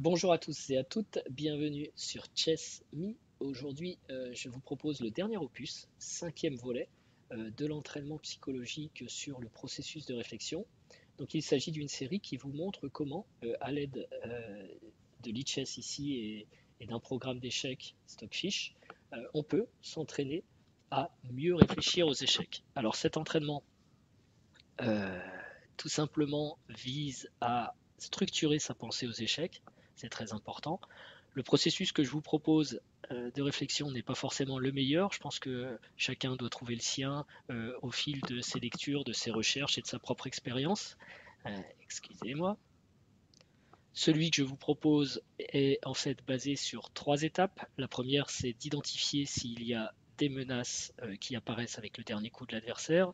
Bonjour à tous et à toutes, bienvenue sur Chess Me. Aujourd'hui, je vous propose le dernier opus, cinquième volet de l'entraînement psychologique sur le processus de réflexion. Donc, il s'agit d'une série qui vous montre comment, à l'aide de l'e-chess ici et d'un programme d'échecs Stockfish, on peut s'entraîner à mieux réfléchir aux échecs. Alors, cet entraînement, euh, tout simplement, vise à structurer sa pensée aux échecs. C'est très important. Le processus que je vous propose de réflexion n'est pas forcément le meilleur. Je pense que chacun doit trouver le sien au fil de ses lectures, de ses recherches et de sa propre expérience. Excusez-moi. Celui que je vous propose est en fait basé sur trois étapes. La première, c'est d'identifier s'il y a des menaces qui apparaissent avec le dernier coup de l'adversaire.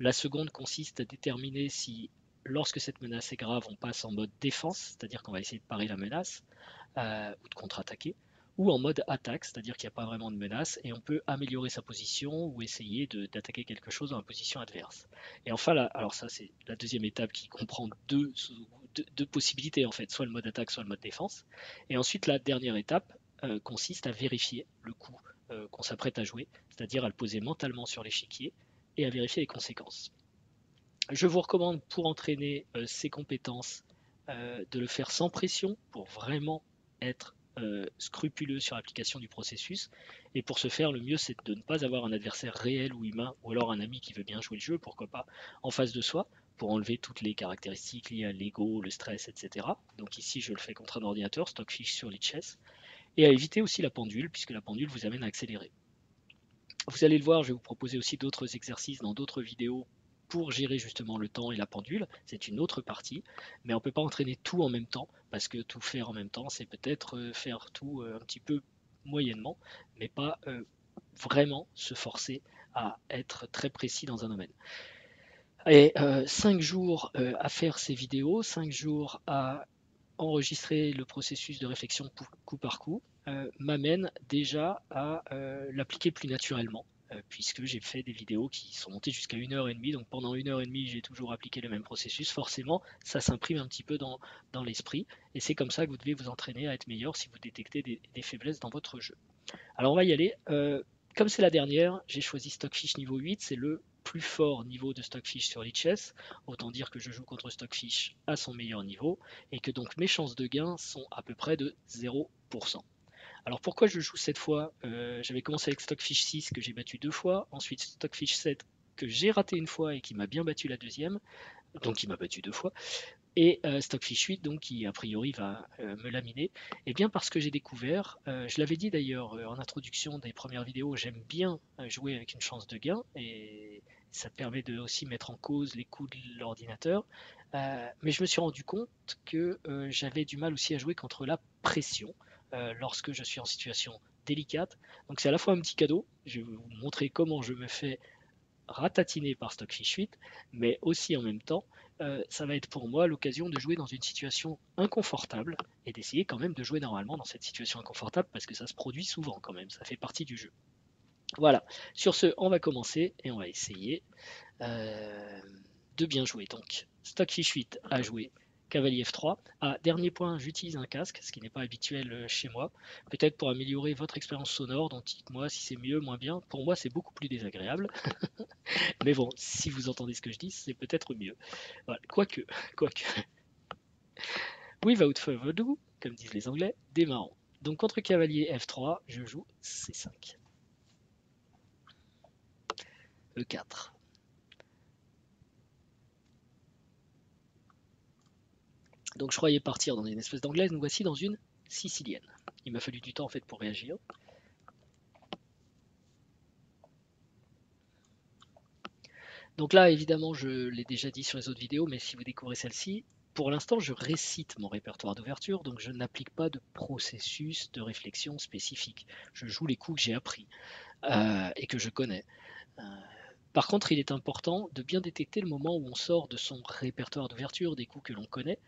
La seconde consiste à déterminer si, lorsque cette menace est grave, on passe en mode défense, c'est-à-dire qu'on va essayer de parer la menace, ou de contre-attaquer, ou en mode attaque, c'est-à-dire qu'il n'y a pas vraiment de menace et on peut améliorer sa position ou essayer d'attaquer quelque chose dans la position adverse. Et enfin, alors ça c'est la deuxième étape qui comprend deux possibilités en fait, soit le mode attaque, soit le mode défense. Et ensuite la dernière étape consiste à vérifier le coup qu'on s'apprête à jouer, c'est-à-dire à le poser mentalement sur l'échiquier et à vérifier les conséquences. Je vous recommande pour entraîner ces compétences de le faire sans pression pour vraiment être scrupuleux sur l'application du processus. Et pour ce faire, le mieux c'est de ne pas avoir un adversaire réel ou humain, ou alors un ami qui veut bien jouer le jeu, pourquoi pas, en face de soi, pour enlever toutes les caractéristiques liées à l'ego, le stress, etc. Donc ici je le fais contre un ordinateur, Stockfish sur Lichess, et à éviter aussi la pendule, puisque la pendule vous amène à accélérer. Vous allez le voir, je vais vous proposer aussi d'autres exercices dans d'autres vidéos pour gérer justement le temps et la pendule. C'est une autre partie, mais on ne peut pas entraîner tout en même temps, parce que tout faire en même temps, c'est peut-être faire tout un petit peu moyennement, mais pas vraiment se forcer à être très précis dans un domaine. Et 5 jours à faire ces vidéos, 5 jours à enregistrer le processus de réflexion coup par coup m'amène déjà à l'appliquer plus naturellement, puisque j'ai fait des vidéos qui sont montées jusqu'à 1 h 30, donc pendant 1 h 30 j'ai toujours appliqué le même processus, forcément ça s'imprime un petit peu dans l'esprit, et c'est comme ça que vous devez vous entraîner à être meilleur si vous détectez des faiblesses dans votre jeu. Alors on va y aller. Comme c'est la dernière, j'ai choisi Stockfish niveau 8, c'est le plus fort niveau de Stockfish sur Lichess. Autant dire que je joue contre Stockfish à son meilleur niveau et que donc mes chances de gain sont à peu près de 0%. Alors pourquoi je joue cette fois J'avais commencé avec Stockfish 6 que j'ai battu 2 fois, ensuite Stockfish 7 que j'ai raté une fois et qui m'a bien battu la deuxième, donc il m'a battu 2 fois, et Stockfish 8 donc qui a priori va me laminer. Et bien parce que j'ai découvert, je l'avais dit d'ailleurs en introduction des premières vidéos, j'aime bien jouer avec une chance de gain et ça permet de aussi mettre en cause les coups de l'ordinateur. Mais je me suis rendu compte que j'avais du mal aussi à jouer contre la pression lorsque je suis en situation délicate. Donc c'est à la fois un petit cadeau, je vais vous montrer comment je me fais ratatiné par Stockfish 8, mais aussi en même temps, ça va être pour moi l'occasion de jouer dans une situation inconfortable et d'essayer quand même de jouer normalement dans cette situation inconfortable parce que ça se produit souvent quand même, ça fait partie du jeu. Voilà, sur ce, on va commencer et on va essayer euh, de bien jouer. Donc, Stockfish 8 a joué cavalier F3. Ah, dernier point, j'utilise un casque, ce qui n'est pas habituel chez moi. Peut-être pour améliorer votre expérience sonore, donc dites-moi si c'est mieux, moins bien. Pour moi, c'est beaucoup plus désagréable. Mais bon, si vous entendez ce que je dis, c'est peut-être mieux. Voilà. Quoique, quoique. Without further ado, comme disent les Anglais, démarrons. Donc contre cavalier F3, je joue C5. E4. Donc je croyais partir dans une espèce d'anglaise, nous voici dans une sicilienne. Il m'a fallu du temps en fait pour réagir. Donc là, évidemment, je l'ai déjà dit sur les autres vidéos, mais si vous découvrez celle-ci, pour l'instant, je récite mon répertoire d'ouverture, donc je n'applique pas de processus de réflexion spécifique. Je joue les coups que j'ai appris et que je connais. Euh, Par contre, il est important de bien détecter le moment où on sort de son répertoire d'ouverture, des coups que l'on connaît,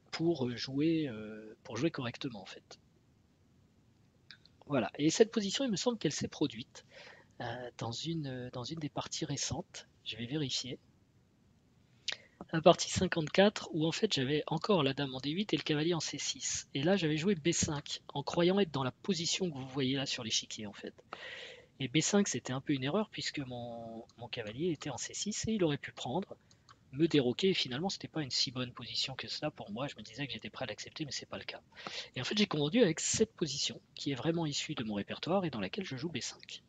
pour jouer correctement en fait. Voilà. Et cette position, il me semble qu'elle s'est produite dans une des parties récentes. Je vais vérifier. la partie 54 où en fait j'avais encore la dame en D8 et le cavalier en C6. Et là j'avais joué B5 en croyant être dans la position que vous voyez là sur l'échiquier en fait. Et B5 c'était un peu une erreur puisque mon cavalier était en C6 et il aurait pu prendre, me déroquer et finalement c'était pas une si bonne position que cela pour moi. Je me disais que j'étais prêt à l'accepter mais c'est pas le cas. Et en fait j'ai confondu avec cette position qui est vraiment issue de mon répertoire et dans laquelle je joue B5.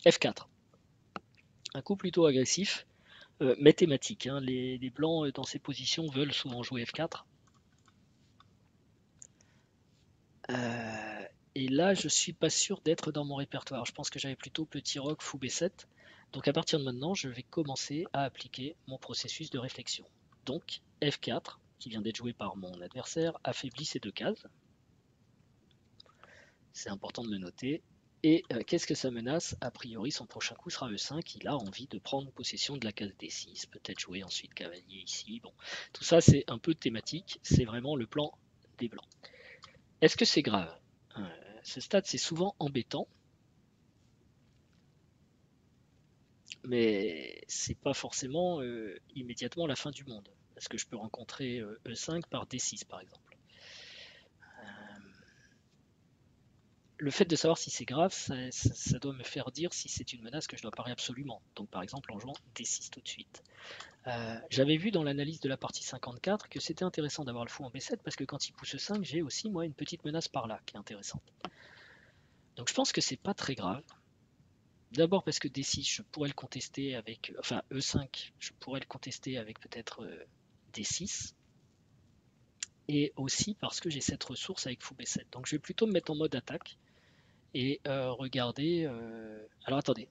F4. Un coup plutôt agressif, mathématique. Hein. Les blancs dans ces positions veulent souvent jouer F4. Et là, je suis pas sûr d'être dans mon répertoire. Je pense que j'avais plutôt petit roc, fou B7. Donc à partir de maintenant, je vais commencer à appliquer mon processus de réflexion. Donc F4, qui vient d'être joué par mon adversaire, affaiblit ces deux cases. C'est important de le noter. Et qu'est-ce que ça menace? A priori, son prochain coup sera E5. Il a envie de prendre possession de la case D6, peut-être jouer ensuite cavalier ici. Bon, tout ça, c'est un peu thématique. C'est vraiment le plan des blancs. Est-ce que c'est grave? Ce stade, c'est souvent embêtant, mais c'est pas forcément immédiatement la fin du monde. Parce que je peux rencontrer E5 par D6, par exemple. Le fait de savoir si c'est grave, ça doit me faire dire si c'est une menace que je dois parer absolument. Donc par exemple en jouant D6 tout de suite. J'avais vu dans l'analyse de la partie 54 que c'était intéressant d'avoir le fou en B7 parce que quand il pousse 5, j'ai aussi moi une petite menace par là qui est intéressante. Donc je pense que c'est pas très grave. D'abord parce que D6, je pourrais le contester avec, enfin E5, je pourrais le contester avec peut-être D6, et aussi parce que j'ai cette ressource avec fou B7. Donc je vais plutôt me mettre en mode attaque et regarder. Alors attendez,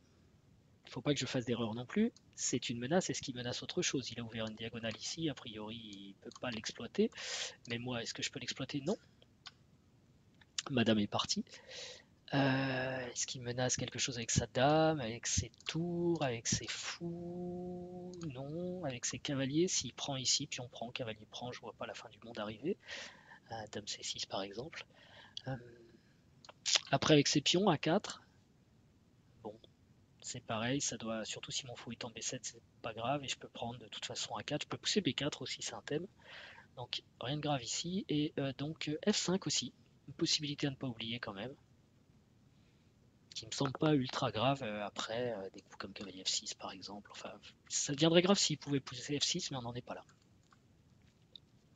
il ne faut pas que je fasse d'erreur non plus. C'est une menace. Est-ce qu'il menace autre chose? Il a ouvert une diagonale ici. A priori, il ne peut pas l'exploiter. Mais moi, est-ce que je peux l'exploiter? Non. Madame est partie. Est-ce qu'il menace quelque chose avec sa dame, avec ses tours, avec ses fous? Non. Avec ses cavaliers? S'il prend ici, puis on prend, cavalier prend, je vois pas la fin du monde arriver. Dame C6 par exemple. Euh, Après avec ses pions A4, bon, c'est pareil, ça doit, surtout si mon fou est en B7, c'est pas grave, et je peux prendre de toute façon A4, je peux pousser B4 aussi, c'est un thème, donc rien de grave ici, et donc F5 aussi, une possibilité à ne pas oublier quand même, qui me semble pas ultra grave après des coups comme cavalier F6 par exemple, enfin, ça deviendrait grave s'il pouvait pousser F6, mais on n'en est pas là.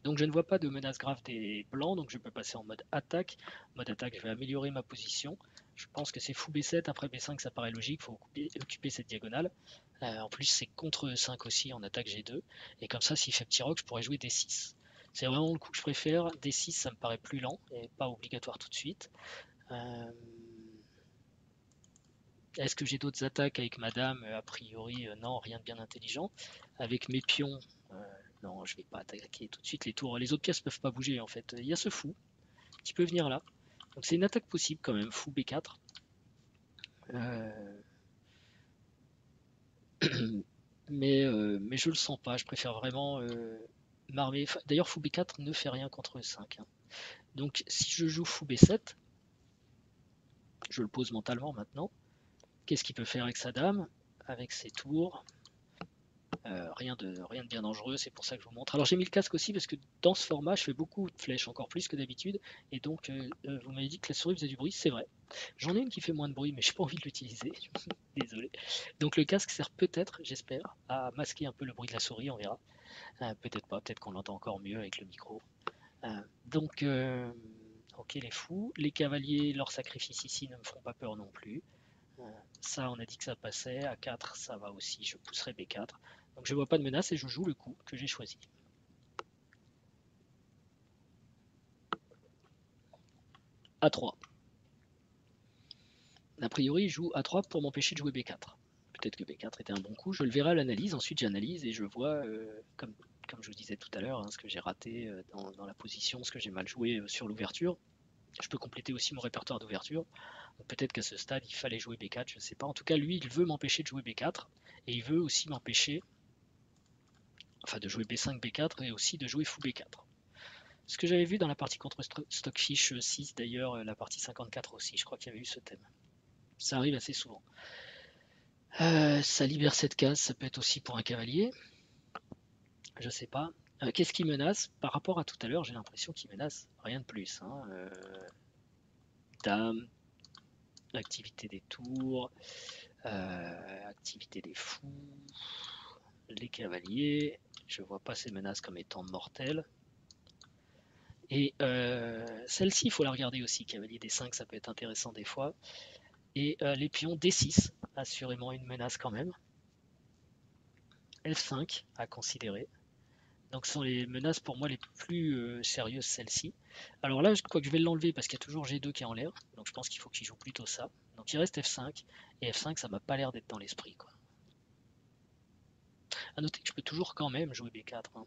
Donc je ne vois pas de menace grave des blancs, donc je peux passer en mode attaque. Mode attaque, je vais améliorer ma position. Je pense que c'est fou B7, après B5 ça paraît logique, il faut occuper cette diagonale. En plus c'est contre E5 aussi en attaque G2. Et comme ça s'il fait petit roc je pourrais jouer D6. C'est vraiment le coup que je préfère. D6 ça me paraît plus lent et pas obligatoire tout de suite. Est-ce que j'ai d'autres attaques avec madame? A priori non, rien de bien intelligent. Avec mes pions, non, je vais pas attaquer tout de suite les tours. Les autres pièces peuvent pas bouger en fait. Il y a ce fou qui peut venir là. Donc c'est une attaque possible quand même. Fou B4. Euh, mais je le sens pas. Je préfère vraiment m'armer. D'ailleurs, fou B4 ne fait rien contre E5. Hein. Donc si je joue fou B7, je le pose mentalement maintenant. Qu'est-ce qu'il peut faire avec sa dame? Avec ses tours. Rien de bien dangereux, c'est pour ça que je vous montre. Alors j'ai mis le casque aussi parce que dans ce format, je fais beaucoup de flèches, encore plus que d'habitude. Et donc, vous m'avez dit que la souris faisait du bruit, c'est vrai. J'en ai une qui fait moins de bruit, mais j'ai pas envie de l'utiliser. Désolé. Donc le casque sert peut-être, j'espère, à masquer un peu le bruit de la souris, on verra. Peut-être pas, peut-être qu'on l'entend encore mieux avec le micro. Donc, ok les fous. Les cavaliers, leur sacrifice ici ne me feront pas peur non plus. Ça, on a dit que ça passait. À 4, ça va aussi. Je pousserai B4. Donc je vois pas de menace et je joue le coup que j'ai choisi. A3. A priori, il joue A3 pour m'empêcher de jouer B4. Peut-être que B4 était un bon coup. Je le verrai à l'analyse. Ensuite, j'analyse et je vois, comme je vous disais tout à l'heure, hein, ce que j'ai raté dans la position, ce que j'ai mal joué sur l'ouverture. Je peux compléter aussi mon répertoire d'ouverture. Peut-être qu'à ce stade, il fallait jouer B4, je ne sais pas. En tout cas, lui, il veut m'empêcher de jouer B4. Et il veut aussi m'empêcher, enfin de jouer B5, B4 et aussi de jouer fou B4. Ce que j'avais vu dans la partie contre Stockfish 6, d'ailleurs, la partie 54 aussi, je crois qu'il y avait eu ce thème. Ça arrive assez souvent. Ça libère cette case, ça peut être aussi pour un cavalier, je sais pas. Qu'est-ce qui menace? Par rapport à tout à l'heure, j'ai l'impression qu'il menace rien de plus, hein. Dame, activité des tours, activité des fous, les cavaliers. Je vois pas ces menaces comme étant mortelles. Et celle-ci, il faut la regarder aussi. Cavalier D5, ça peut être intéressant des fois. Et les pions D6, assurément une menace quand même. F5 à considérer. Donc ce sont les menaces pour moi les plus sérieuses, celles-ci. Alors là, je crois que je vais l'enlever parce qu'il y a toujours G2 qui est en l'air. Donc je pense qu'il faut qu'il joue plutôt ça. Donc il reste F5. Et F5, ça m'a pas l'air d'être dans l'esprit, quoi. À noter que je peux toujours quand même jouer B4, hein.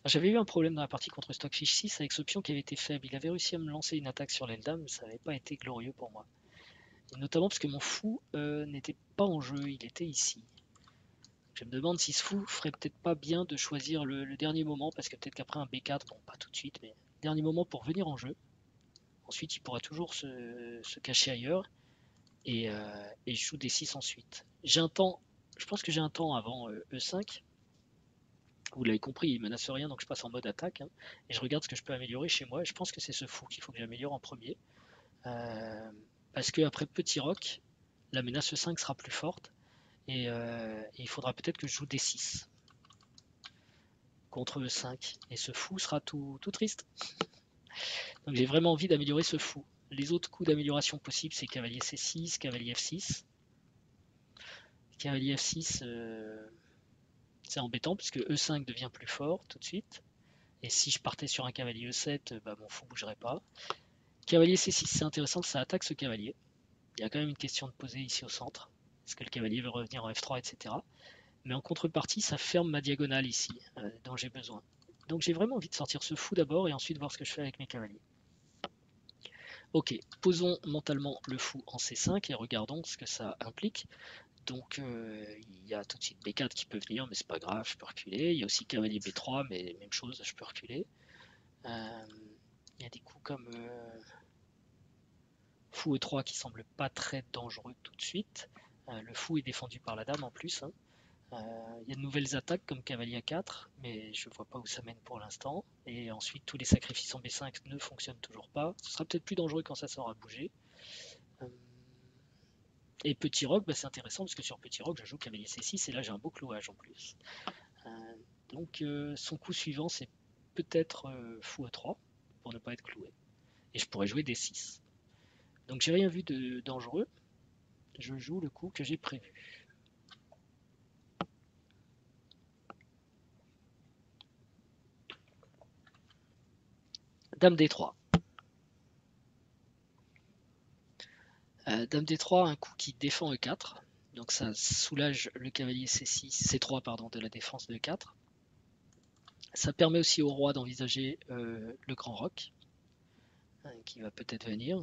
J'avais eu un problème dans la partie contre Stockfish 6 avec ce pion qui avait été faible. Il avait réussi à me lancer une attaque sur l'Eldam, mais ça n'avait pas été glorieux pour moi. Et notamment parce que mon fou n'était pas en jeu, il était ici. Je me demande si ce fou ferait peut-être pas bien de choisir le dernier moment, parce que peut-être qu'après un B4, bon pas tout de suite, mais dernier moment pour venir en jeu. Ensuite il pourra toujours se cacher ailleurs, et je joue des 6 ensuite. J'ai un temps, je pense que j'ai un temps avant E5. Vous l'avez compris, il menace rien, donc je passe en mode attaque, hein, et je regarde ce que je peux améliorer chez moi. Je pense que c'est ce fou qu'il faut que j'améliore en premier. Euh, Parce que après petit roc, la menace E5 sera plus forte. Et il faudra peut-être que je joue D6 contre E5. Et ce fou sera tout triste. Donc j'ai vraiment envie d'améliorer ce fou. Les autres coups d'amélioration possibles, c'est cavalier C6, cavalier F6. Cavalier F6, c'est embêtant puisque E5 devient plus fort tout de suite. Et si je partais sur un cavalier E7, bah, mon fou bougerait pas. Cavalier C6, c'est intéressant que ça attaque ce cavalier. Il y a quand même une question de poser ici au centre. Est-ce que le cavalier veut revenir en F3, etc. Mais en contrepartie, ça ferme ma diagonale ici, dont j'ai besoin. Donc j'ai vraiment envie de sortir ce fou d'abord et ensuite voir ce que je fais avec mes cavaliers. Ok, posons mentalement le fou en C5 et regardons ce que ça implique. Donc il y a tout de suite B4 qui peut venir, mais c'est pas grave, je peux reculer. Il y a aussi cavalier B3, mais même chose, je peux reculer. Il y a des coups comme fou E3 qui semblent pas très dangereux tout de suite. Le fou est défendu par la dame en plus, hein. Il y a de nouvelles attaques comme cavalier A4, mais je vois pas où ça mène pour l'instant. Et ensuite, tous les sacrifices en B5 ne fonctionnent toujours pas. Ce sera peut-être plus dangereux quand ça sera bougé. Euh, Et petit roc, bah, c'est intéressant parce que sur petit roc, je joue cavalier C6 et là j'ai un beau clouage en plus. Euh, donc son coup suivant, c'est peut-être fou A3 pour ne pas être cloué. Et je pourrais jouer D6. Donc j'ai rien vu de dangereux. Je joue le coup que j'ai prévu. Dame D3. Dame D3, un coup qui défend E4. Donc ça soulage le cavalier C6, C3 pardon, de la défense de E4. Ça permet aussi au roi d'envisager le grand roc, hein, qui va peut-être venir.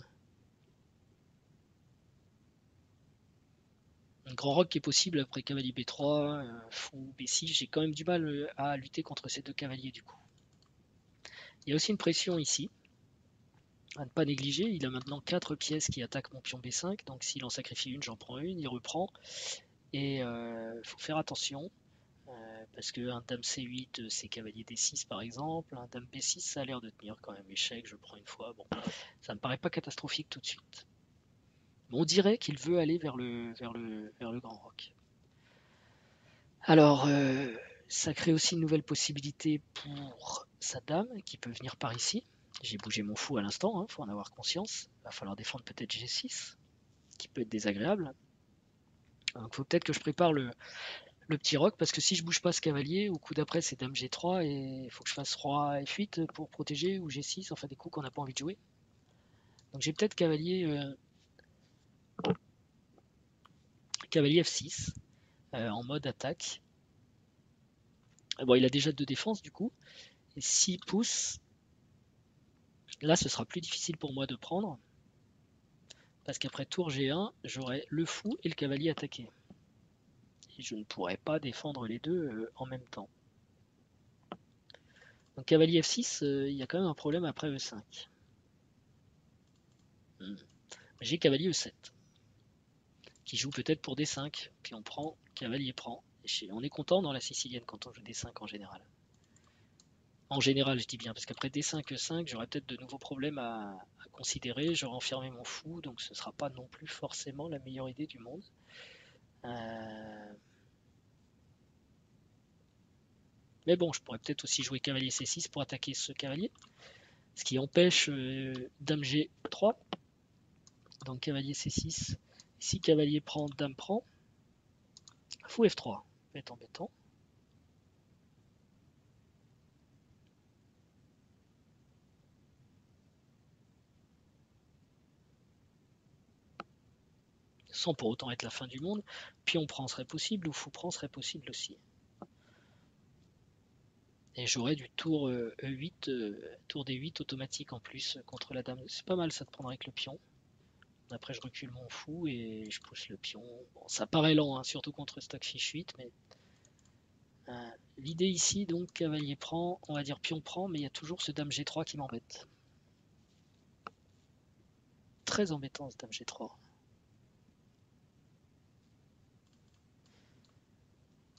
Un grand roc qui est possible après cavalier B3, fou B6. J'ai quand même du mal à lutter contre ces deux cavaliers du coup. Il y a aussi une pression ici, à ne pas négliger. Il a maintenant 4 pièces qui attaquent mon pion B5. Donc s'il en sacrifie une, j'en prends une, il reprend. Et il faut faire attention. Parce qu'un dame C8, c'est cavalier D6 par exemple. Un dame B6, ça a l'air de tenir quand même. Échec, je prends une fois. Bon, ça me paraît pas catastrophique tout de suite. Mais on dirait qu'il veut aller vers le grand roc. Alors, ça crée aussi une nouvelle possibilité pour sa dame qui peut venir par ici. J'ai bougé mon fou à l'instant, hein, faut en avoir conscience. Il va falloir défendre peut-être G6, qui peut être désagréable. Donc, il faut peut-être que je prépare le petit roc, parce que si je bouge pas ce cavalier, au coup d'après c'est dame G3 et il faut que je fasse roi F8 pour protéger, ou G6, enfin des coups qu'on n'a pas envie de jouer. Donc j'ai peut-être cavalier F6 en mode attaque. Bon, il a déjà 2 défenses du coup, et s'il pousse, là ce sera plus difficile pour moi de prendre, parce qu'après tour G1, j'aurai le fou et le cavalier attaqué. Et je ne pourrai pas défendre les deux en même temps. Donc cavalier F6, il y a quand même un problème après E5. Hmm. J'ai cavalier E7, qui joue peut-être pour D5, puis on prend, cavalier prend. On est content dans la sicilienne quand on joue D5 en général. En général, je dis bien, parce qu'après D5, E5, j'aurais peut-être de nouveaux problèmes à considérer, j'aurais enfermé mon fou, donc ce ne sera pas non plus forcément la meilleure idée du monde. Mais bon, je pourrais peut-être aussi jouer cavalier C6 pour attaquer ce cavalier, ce qui empêche dame G3, donc cavalier C6. Si cavalier prend, dame prend, fou F3, embêtant. Sans pour autant être la fin du monde. Pion prend serait possible, ou fou prend serait possible aussi. Et j'aurais du tour E8, tour D8 automatique en plus contre la dame. C'est pas mal ça de prendre avec le pion. Après je recule mon fou et je pousse le pion. Bon, ça paraît lent, hein, surtout contre Stockfish 8, mais l'idée ici, donc cavalier prend, on va dire pion prend, mais il y a toujours ce dame G3 qui m'embête. Très embêtant ce dame G3.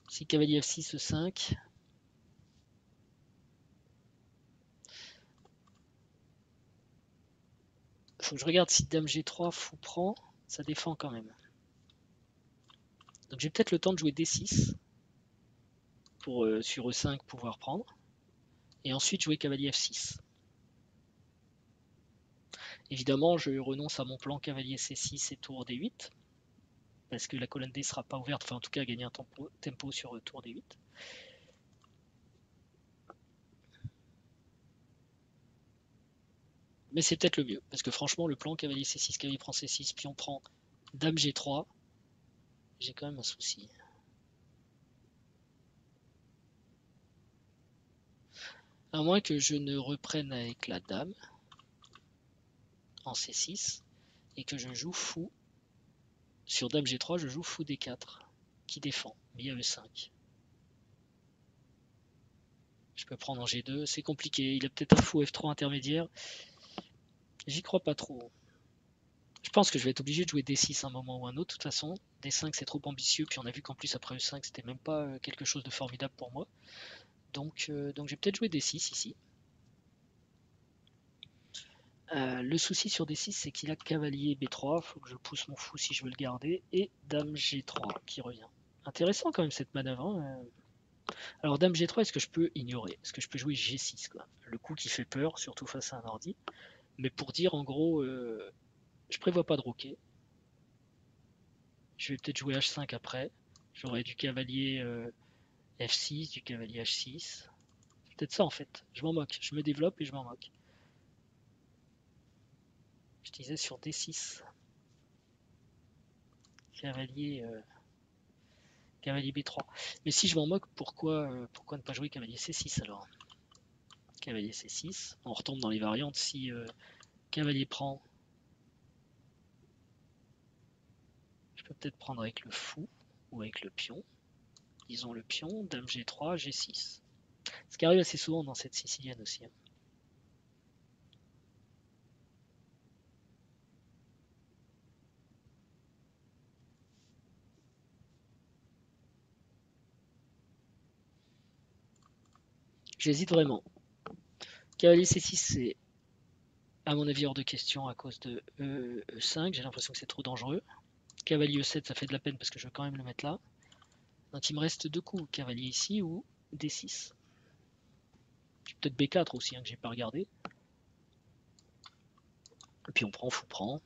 Si cavalier F6, E5. Faut que je regarde si dame G3, fou prend, ça défend quand même. Donc j'ai peut-être le temps de jouer D6 pour sur E5 pouvoir prendre. Et ensuite jouer cavalier F6. Évidemment, je renonce à mon plan cavalier C6 et tour D8. Parce que la colonne D sera pas ouverte, enfin en tout cas gagner un tempo sur tour D8. Mais c'est peut-être le mieux, parce que franchement, le plan cavalier C6, cavalier prend C6, pion prend dame G3, j'ai quand même un souci. À moins que je ne reprenne avec la dame en C6 et que je joue fou. Sur dame G3, je joue fou D4 qui défend, mais il y a E5. Je peux prendre en G2, c'est compliqué. Il a peut-être un fou F3 intermédiaire. J'y crois pas trop. Je pense que je vais être obligé de jouer D6 à un moment ou un autre. De toute façon, D5 c'est trop ambitieux. Puis on a vu qu'en plus après E5 c'était même pas quelque chose de formidable pour moi. Donc j'ai peut-être joué D6 ici. Le souci sur D6 c'est qu'il a cavalier B3. Faut que je pousse mon fou si je veux le garder. Et dame G3 qui revient. Intéressant quand même cette manœuvre. Hein. Alors dame G3, est-ce que je peux ignorer? Est-ce que je peux jouer G6 quoi? Le coup qui fait peur, surtout face à un ordi. Mais pour dire en gros, je prévois pas de roquet. Je vais peut-être jouer H5 après. J'aurai du cavalier F6, du cavalier H6. C'est peut-être ça en fait. Je m'en moque. Je me développe et je m'en moque. Je disais sur D6. Cavalier, cavalier B3. Mais si je m'en moque, pourquoi ne pas jouer cavalier C6 alors? Cavalier C6. On retombe dans les variantes. Si cavalier prend, je peux peut-être prendre avec le fou ou avec le pion. Disons le pion, dame G3, G6. Ce qui arrive assez souvent dans cette sicilienne aussi. Hein. J'hésite vraiment. Cavalier C6, c'est à mon avis hors de question à cause de E5. J'ai l'impression que c'est trop dangereux. Cavalier E7, ça fait de la peine parce que je veux quand même le mettre là. Donc il me reste deux coups. Cavalier ici ou D6. Peut-être B4 aussi, hein, que j'ai pas regardé. Et puis on prend, fou prend.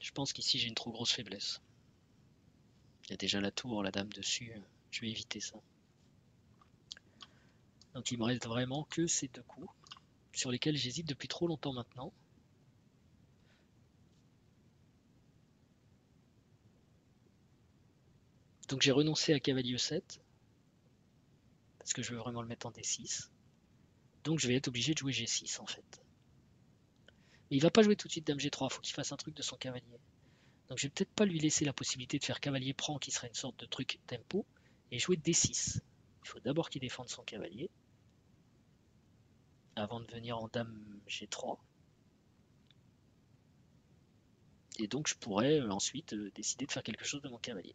Je pense qu'ici j'ai une trop grosse faiblesse. Il y a déjà la tour, la dame dessus. Je vais éviter ça. Donc il me reste vraiment que ces deux coups sur lesquels j'hésite depuis trop longtemps maintenant. Donc j'ai renoncé à cavalier E7 parce que je veux vraiment le mettre en D6. Donc je vais être obligé de jouer G6 en fait. Mais il va pas jouer tout de suite dame G3, il faut qu'il fasse un truc de son cavalier. Donc je vais peut-être pas lui laisser la possibilité de faire cavalier prend qui serait une sorte de truc tempo et jouer D6. Il faut d'abord qu'il défende son cavalier avant de venir en dame G3. Et donc je pourrais ensuite décider de faire quelque chose de mon cavalier.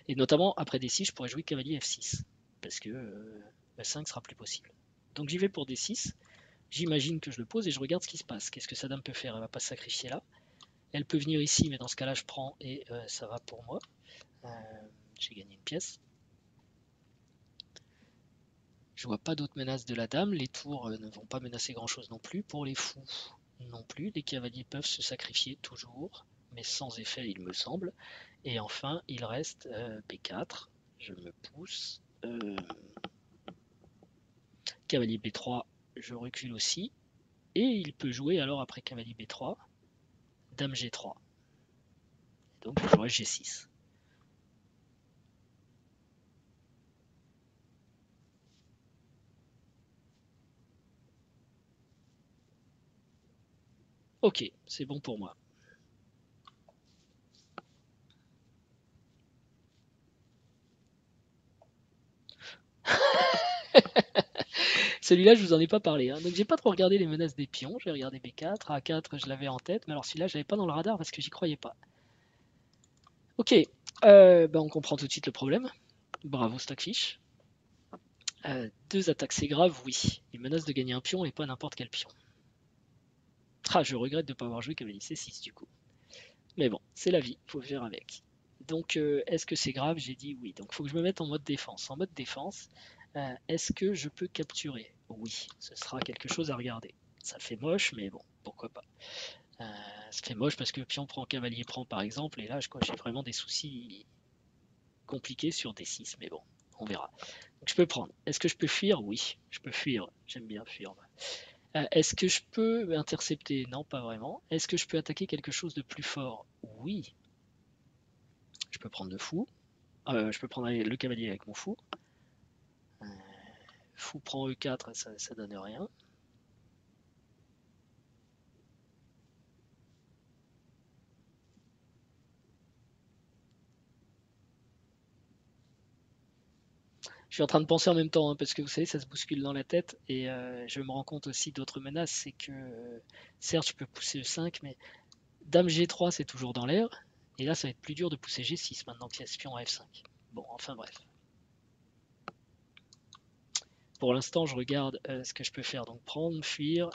Et notamment après D6, je pourrais jouer cavalier F6, parce que F5 sera plus possible. Donc j'y vais pour D6, j'imagine que je le pose et je regarde ce qui se passe. Qu'est-ce que sa dame peut faire? Elle va pas se sacrifier là. Elle peut venir ici, mais dans ce cas-là, je prends et ça va pour moi. J'ai gagné une pièce. Je vois pas d'autres menaces de la dame. Les tours ne vont pas menacer grand-chose non plus. Pour les fous, non plus. Les cavaliers peuvent se sacrifier toujours, mais sans effet, il me semble. Et enfin, il reste B4. Je me pousse. Cavalier B3, je recule aussi. Et il peut jouer alors après cavalier B3, dame G3. Donc je jouerai G6. Ok, c'est bon pour moi. Celui-là, je vous en ai pas parlé, hein. Donc j'ai pas trop regardé les menaces des pions. J'ai regardé B4, A4, je l'avais en tête, mais alors celui-là, je l'avais pas dans le radar parce que j'y croyais pas. Ok, on comprend tout de suite le problème. Bravo Stockfish. Deux attaques, c'est grave, oui. Il menace de gagner un pion et pas n'importe quel pion. Ah, je regrette de ne pas avoir joué cavalier C6 du coup. Mais bon, c'est la vie, faut faire avec. Donc, est-ce que c'est grave? J'ai dit oui. Donc, il faut que je me mette en mode défense. En mode défense, est-ce que je peux capturer? Oui, ce sera quelque chose à regarder. Ça fait moche, mais bon, pourquoi pas. Ça fait moche parce que pion prend, cavalier prend par exemple, et là, j'ai vraiment des soucis compliqués sur D6, mais bon, on verra. Donc, je peux prendre. Est-ce que je peux fuir? Oui, je peux fuir. J'aime bien fuir. Est-ce que je peux intercepter? Non, pas vraiment. Est-ce que je peux attaquer quelque chose de plus fort? Oui. Je peux prendre le fou. Je peux prendre le cavalier avec mon fou. Fou prend E4, ça donne rien. Je suis en train de penser en même temps, hein, parce que vous savez, ça se bouscule dans la tête, et je me rends compte aussi d'autres menaces, c'est que, certes, je peux pousser E5, mais Dame G3, c'est toujours dans l'air, et là, ça va être plus dur de pousser G6, maintenant qu'il y a ce pion à F5. Bon, enfin bref. Pour l'instant, je regarde ce que je peux faire. Donc prendre, fuir,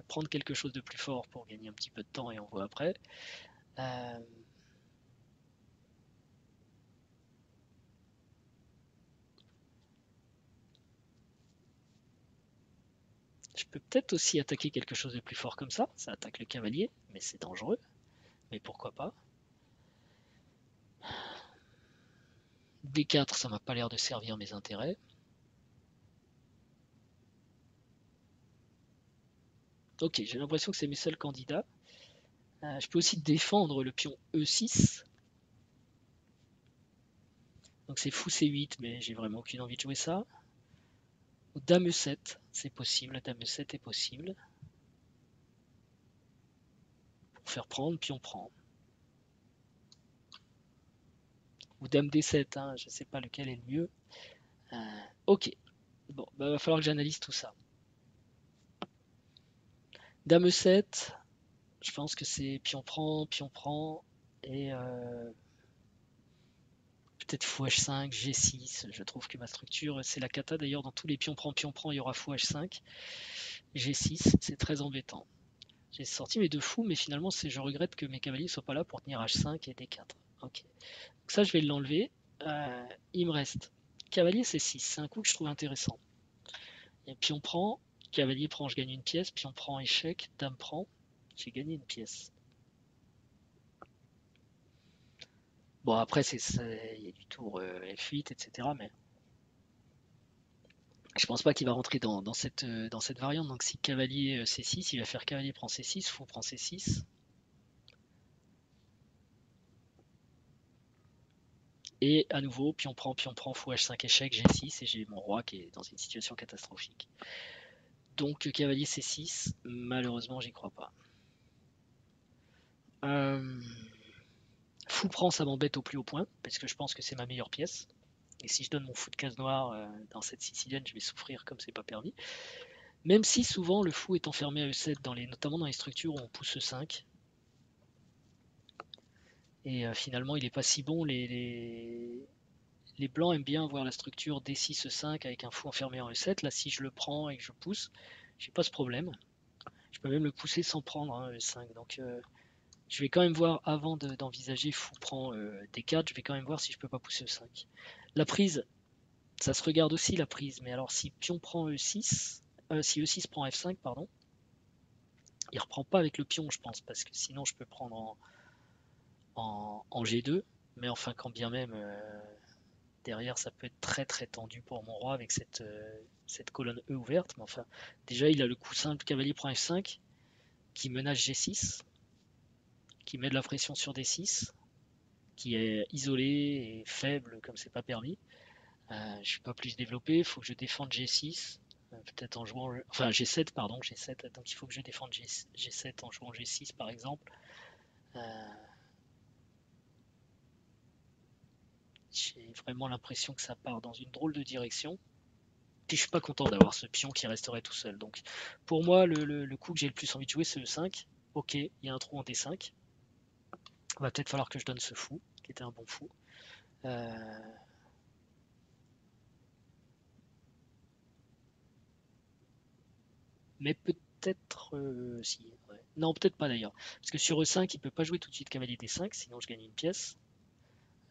prendre quelque chose de plus fort pour gagner un petit peu de temps et on voit après. Euh, je peux peut-être aussi attaquer quelque chose de plus fort comme ça. Ça attaque le cavalier, mais c'est dangereux. Mais pourquoi pas? D4, ça m'a pas l'air de servir mes intérêts. Ok, j'ai l'impression que c'est mes seuls candidats. Je peux aussi défendre le pion E6. Donc c'est fou C8, mais j'ai vraiment aucune envie de jouer ça. Ou Dame E7, c'est possible. Dame E7 est possible. Pour faire prendre, pion prend. Ou Dame D7, hein, je sais pas lequel est le mieux. Ok, bon, va falloir que j'analyse tout ça. Dame E7, je pense que c'est pion prend, et peut-être fou H5, G6. Je trouve que ma structure, c'est la cata d'ailleurs, dans tous les pion prend, il y aura fou H5. G6, c'est très embêtant. J'ai sorti mes deux fous, mais finalement, je regrette que mes cavaliers soient pas là pour tenir H5 et D4. Ok, donc ça, je vais l'enlever. Il me reste cavalier C6, c'est un coup que je trouve intéressant. Et pion prend, cavalier prend, je gagne une pièce, pion prend, échec, dame prend, j'ai gagné une pièce. Bon, après, il y a du tour F8, etc. Mais je pense pas qu'il va rentrer dans cette variante. Donc si cavalier C6, il va faire cavalier prend C6, fou prend C6. Et à nouveau, pion prend, fou H5 échec, G6, et j'ai mon roi qui est dans une situation catastrophique. Donc cavalier C6, malheureusement, j'y crois pas. Euh, Fou prend, ça m'embête au plus haut point, parce que je pense que c'est ma meilleure pièce. Et si je donne mon fou de case noire dans cette sicilienne, je vais souffrir comme c'est pas permis. Même si souvent le fou est enfermé à E7, notamment dans les structures où on pousse E5. Et finalement, il est pas si bon. Les blancs aiment bien avoir la structure D6 E5 avec un fou enfermé en E7. Là, si je le prends et que je pousse, j'ai pas ce problème. Je peux même le pousser sans prendre un E5. Donc je vais quand même voir avant d'envisager fou prend D4. Je vais quand même voir si je peux pas pousser E5. La prise, ça se regarde aussi la prise. Mais alors si pion prend E6, si E6 prend F5, pardon, il reprend pas avec le pion, je pense, parce que sinon je peux prendre en G2. Mais enfin, quand bien même, derrière, ça peut être très très tendu pour mon roi avec cette colonne E ouverte. Mais enfin, déjà, il a le coup simple cavalier prend F5 qui menace G6, qui met de la pression sur D6, qui est isolé et faible comme c'est pas permis. Je suis pas plus développé, il faut que je défende G6. Peut-être en jouant. Enfin, G7, pardon, G7. Donc il faut que je défende G7 en jouant G6 par exemple. Euh, J'ai vraiment l'impression que ça part dans une drôle de direction. Puis je suis pas content d'avoir ce pion qui resterait tout seul. Donc pour moi, le coup que j'ai le plus envie de jouer, c'est le 5. Ok, il y a un trou en D5. Va peut-être falloir que je donne ce fou, qui était un bon fou. Euh, mais peut-être si. Ouais. Non, peut-être pas d'ailleurs. Parce que sur E5, il peut pas jouer tout de suite cavalier D5, sinon je gagne une pièce.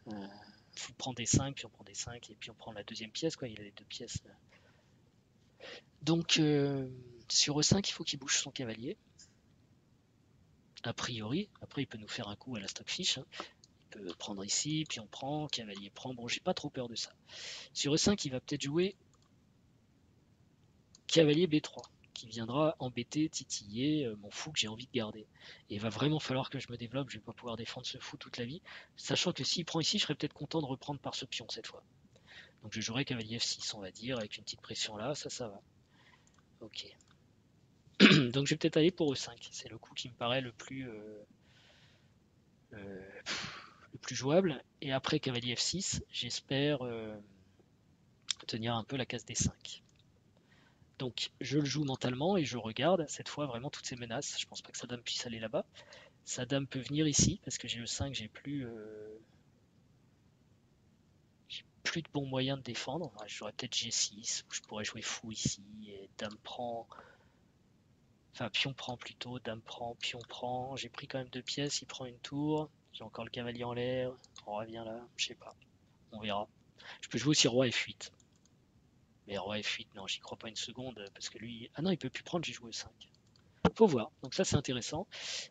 Euh, Fou prend D5, puis on prend D5, et puis on prend la deuxième pièce, quoi. Il a les deux pièces. Donc sur E5, il faut qu'il bouge son cavalier. A priori, après il peut nous faire un coup à la stockfish. Hein. Il peut prendre ici, puis on prend, cavalier prend. Bon, j'ai pas trop peur de ça. Sur E5, il va peut-être jouer cavalier B3, qui viendra embêter, titiller mon fou que j'ai envie de garder. Et il va vraiment falloir que je me développe, je vais pas pouvoir défendre ce fou toute la vie, sachant que s'il prend ici, je serais peut-être content de reprendre par ce pion cette fois. Donc je jouerai cavalier F6, on va dire, avec une petite pression là, ça va. Ok. Donc je vais peut-être aller pour E5, c'est le coup qui me paraît euh, le plus jouable. Et après cavalier F6, j'espère tenir un peu la case D5. Donc je le joue mentalement et je regarde cette fois vraiment toutes ces menaces. Je pense pas que sa dame puisse aller là-bas. Sa dame peut venir ici parce que j'ai le 5, j'ai plus de bons moyens de défendre. Ouais, j'aurais peut-être G6 ou je pourrais jouer fou ici et dame prend. Enfin pion prend plutôt, dame prend, pion prend. J'ai pris quand même deux pièces, il prend une tour. J'ai encore le cavalier en l'air. On revient là, je sais pas. On verra. Je peux jouer aussi roi F8. Mais roi F8, non, j'y crois pas une seconde parce que lui. Ah non, il peut plus prendre, j'ai joué 5. Faut voir. Donc ça c'est intéressant.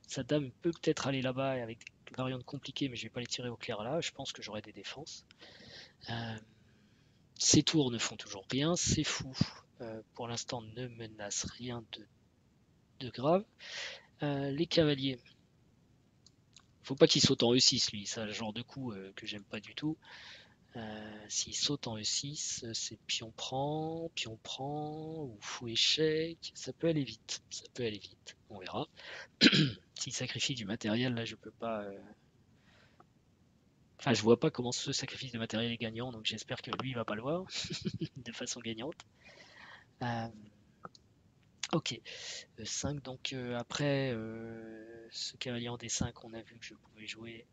Sa dame peut peut-être aller là-bas avec des variantes compliquées, mais je vais pas les tirer au clair là. Je pense que j'aurai des défenses. Euh, Ces tours ne font toujours rien. Ces fous, pour l'instant, ne menacent rien de grave. Les cavaliers. Faut pas qu'il saute en E6 lui. C'est le genre de coup que j'aime pas du tout. S'il saute en E6, c'est pion prend, ou fou échec. Ça peut aller vite. Ça peut aller vite. On verra. S'il sacrifie du matériel, là, je peux pas. Enfin, je vois pas comment ce sacrifice de matériel est gagnant, donc j'espère que lui, il va pas le voir de façon gagnante. Euh, ok, 5, donc après ce cavalier en D5, on a vu que je pouvais jouer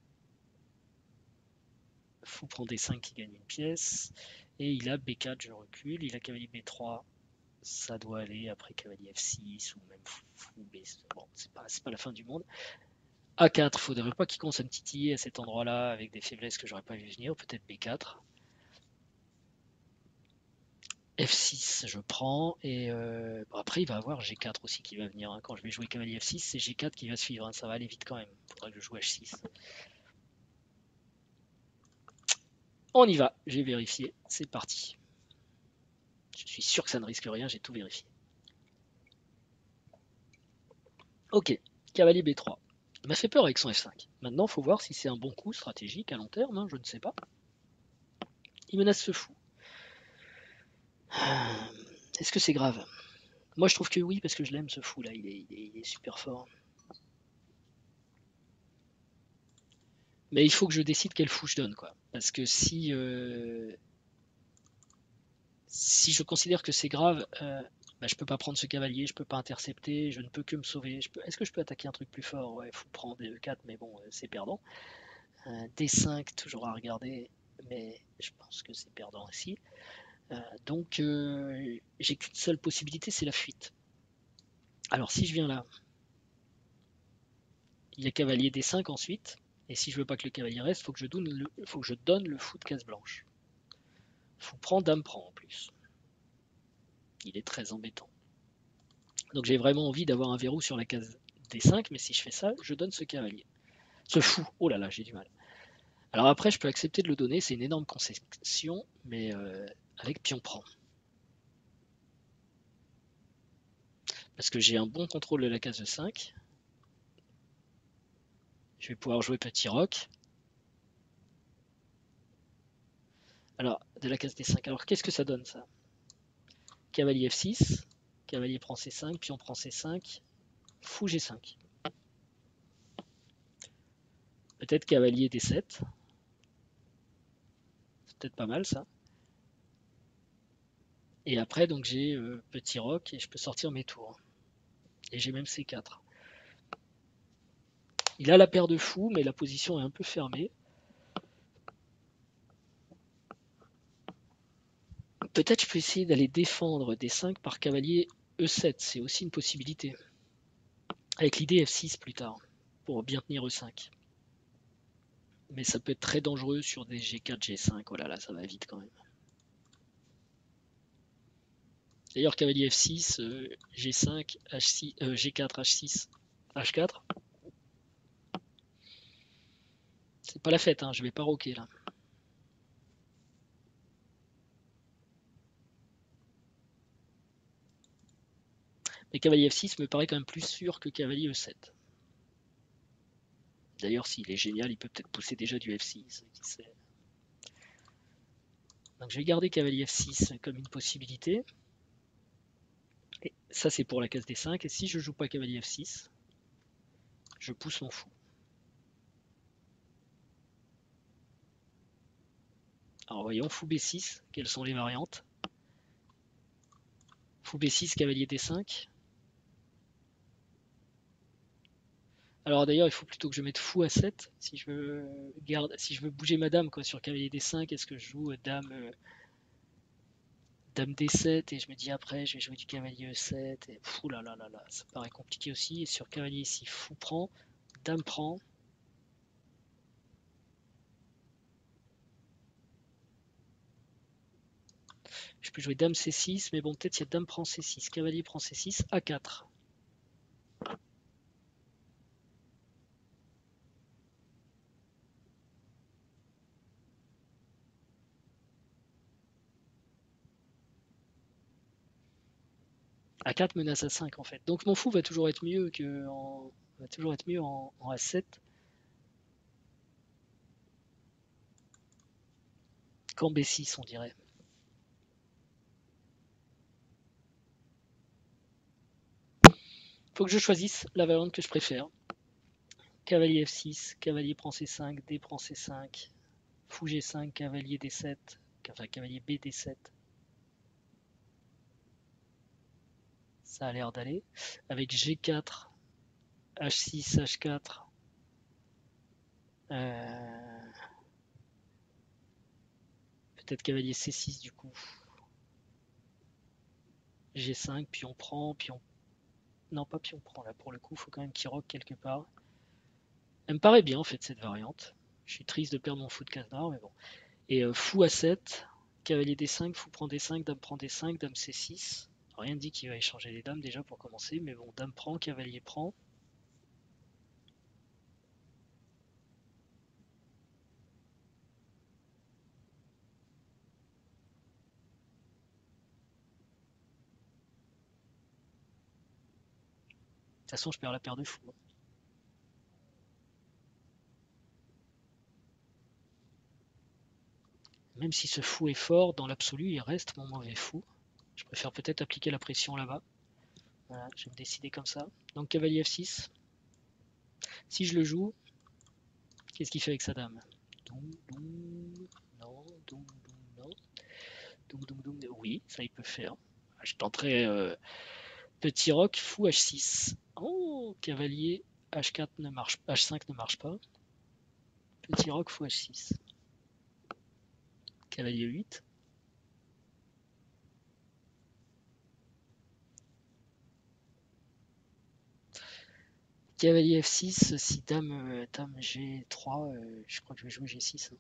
fou prend D5 qui gagne une pièce, et il a B4, je recule, il a cavalier B3, ça doit aller, après cavalier F6, ou même fou B, bon, c'est pas la fin du monde. A4, faudrait pas qu'il commence à me titiller à cet endroit-là avec des faiblesses que j'aurais pas vu venir, peut-être B4. F6, je prends, et bon, après il va avoir G4 aussi qui va venir. Hein. Quand je vais jouer cavalier F6, c'est G4 qui va suivre. Hein. Ça va aller vite quand même. Il faudra que je joue H6. On y va, j'ai vérifié, c'est parti. Je suis sûr que ça ne risque rien, j'ai tout vérifié. Ok, cavalier B3. Il m'a fait peur avec son F5. Maintenant, il faut voir si c'est un bon coup stratégique à long terme, hein, je ne sais pas. Il menace ce fou. Est-ce que c'est grave? Moi, je trouve que oui, parce que je l'aime ce fou là, il est super fort. Mais il faut que je décide quel fou je donne, quoi. Parce que si je considère que c'est grave, bah, je peux pas prendre ce cavalier, je peux pas intercepter, je ne peux que me sauver. Est-ce que je peux attaquer un truc plus fort? Ouais, faut prendre des E4, mais bon, c'est perdant. D5, toujours à regarder, mais je pense que c'est perdant aussi. Donc j'ai qu'une seule possibilité, c'est la fuite. Alors si je viens là, il y a cavalier D5 ensuite, et si je veux pas que le cavalier reste, faut que je donne le fou de case blanche. Fou prend, dame prend en plus. Il est très embêtant. Donc j'ai vraiment envie d'avoir un verrou sur la case D5, mais si je fais ça, je donne ce cavalier. Ce fou, oh là là, j'ai du mal. Alors après, je peux accepter de le donner, c'est une énorme concession, mais avec pion prend. Parce que j'ai un bon contrôle de la case de 5. Je vais pouvoir jouer petit roc. Alors, de la case D5. Alors, qu'est-ce que ça donne, ça? Cavalier F6, cavalier prend C5, pion prend C5, fou G5. Peut-être cavalier D7. C'est peut-être pas mal, ça. Et après, donc j'ai petit roc et je peux sortir mes tours. Et j'ai même C4. Il a la paire de fous, mais la position est un peu fermée. Peut-être je peux essayer d'aller défendre D5 par cavalier E7. C'est aussi une possibilité. Avec l'idée F6 plus tard, pour bien tenir E5. Mais ça peut être très dangereux sur des G4, G5. Oh là là, ça va vite quand même. D'ailleurs, cavalier F6, G5, H6, G4, H6, H4. C'est pas la fête, hein, je vais pas roquer là. Mais cavalier F6 me paraît quand même plus sûr que cavalier E7. D'ailleurs, s'il est génial, il peut peut-être pousser déjà du F6. Qui sait. Donc je vais garder cavalier F6 comme une possibilité. Et ça, c'est pour la case D5. Et si je joue pas cavalier F6, je pousse mon fou. Alors voyons, fou B6, quelles sont les variantes? Fou B6, cavalier D5. Alors d'ailleurs, il faut plutôt que je mette fou A7 si je veux bouger ma dame quoi, sur cavalier D5. Est-ce que je joue dame D7 et je me dis après je vais jouer du cavalier E7 et fou là là là là, ça paraît compliqué aussi. Et sur cavalier ici, fou prend, dame prend. Je peux jouer dame C6, mais bon, peut-être il y a dame prend C6, cavalier prend C6, A4. A4 menace A5 en fait. Donc mon fou va toujours être mieux en A7 qu'en B6 on dirait. Faut que je choisisse la variante que je préfère. Cavalier F6, cavalier prend C5, D prend C5, fou G5, cavalier D7, enfin cavalier B D7. Ça a l'air d'aller. Avec G4, H6, H4. Peut-être cavalier C6 du coup. G5, puis on prend, puis on... Non, pas puis on prend là pour le coup, faut quand même qu'il rock quelque part. Elle me paraît bien en fait cette variante. Je suis triste de perdre mon fou de case noire, mais bon. Et fou A7, cavalier D5, fou prend D5, dame prend D5, dame C6. Rien ne dit qu'il va échanger les dames déjà pour commencer, mais bon, dame prend, cavalier prend. De toute façon, je perds la paire de fous. Même si ce fou est fort, dans l'absolu, il reste mon mauvais fou. Je préfère peut-être appliquer la pression là-bas. Voilà, je vais me décider comme ça. Donc cavalier F6. Si je le joue, qu'est-ce qu'il fait avec sa dame? Non, non. Oui, ça il peut faire. Je tenterai petit roc, fou H6. Oh, cavalier H4 ne marche, H5 ne marche pas. Petit roc fou H6. Cavalier 8. Cavalier F6, si dame, dame G3, je crois que je vais jouer G6. Hein.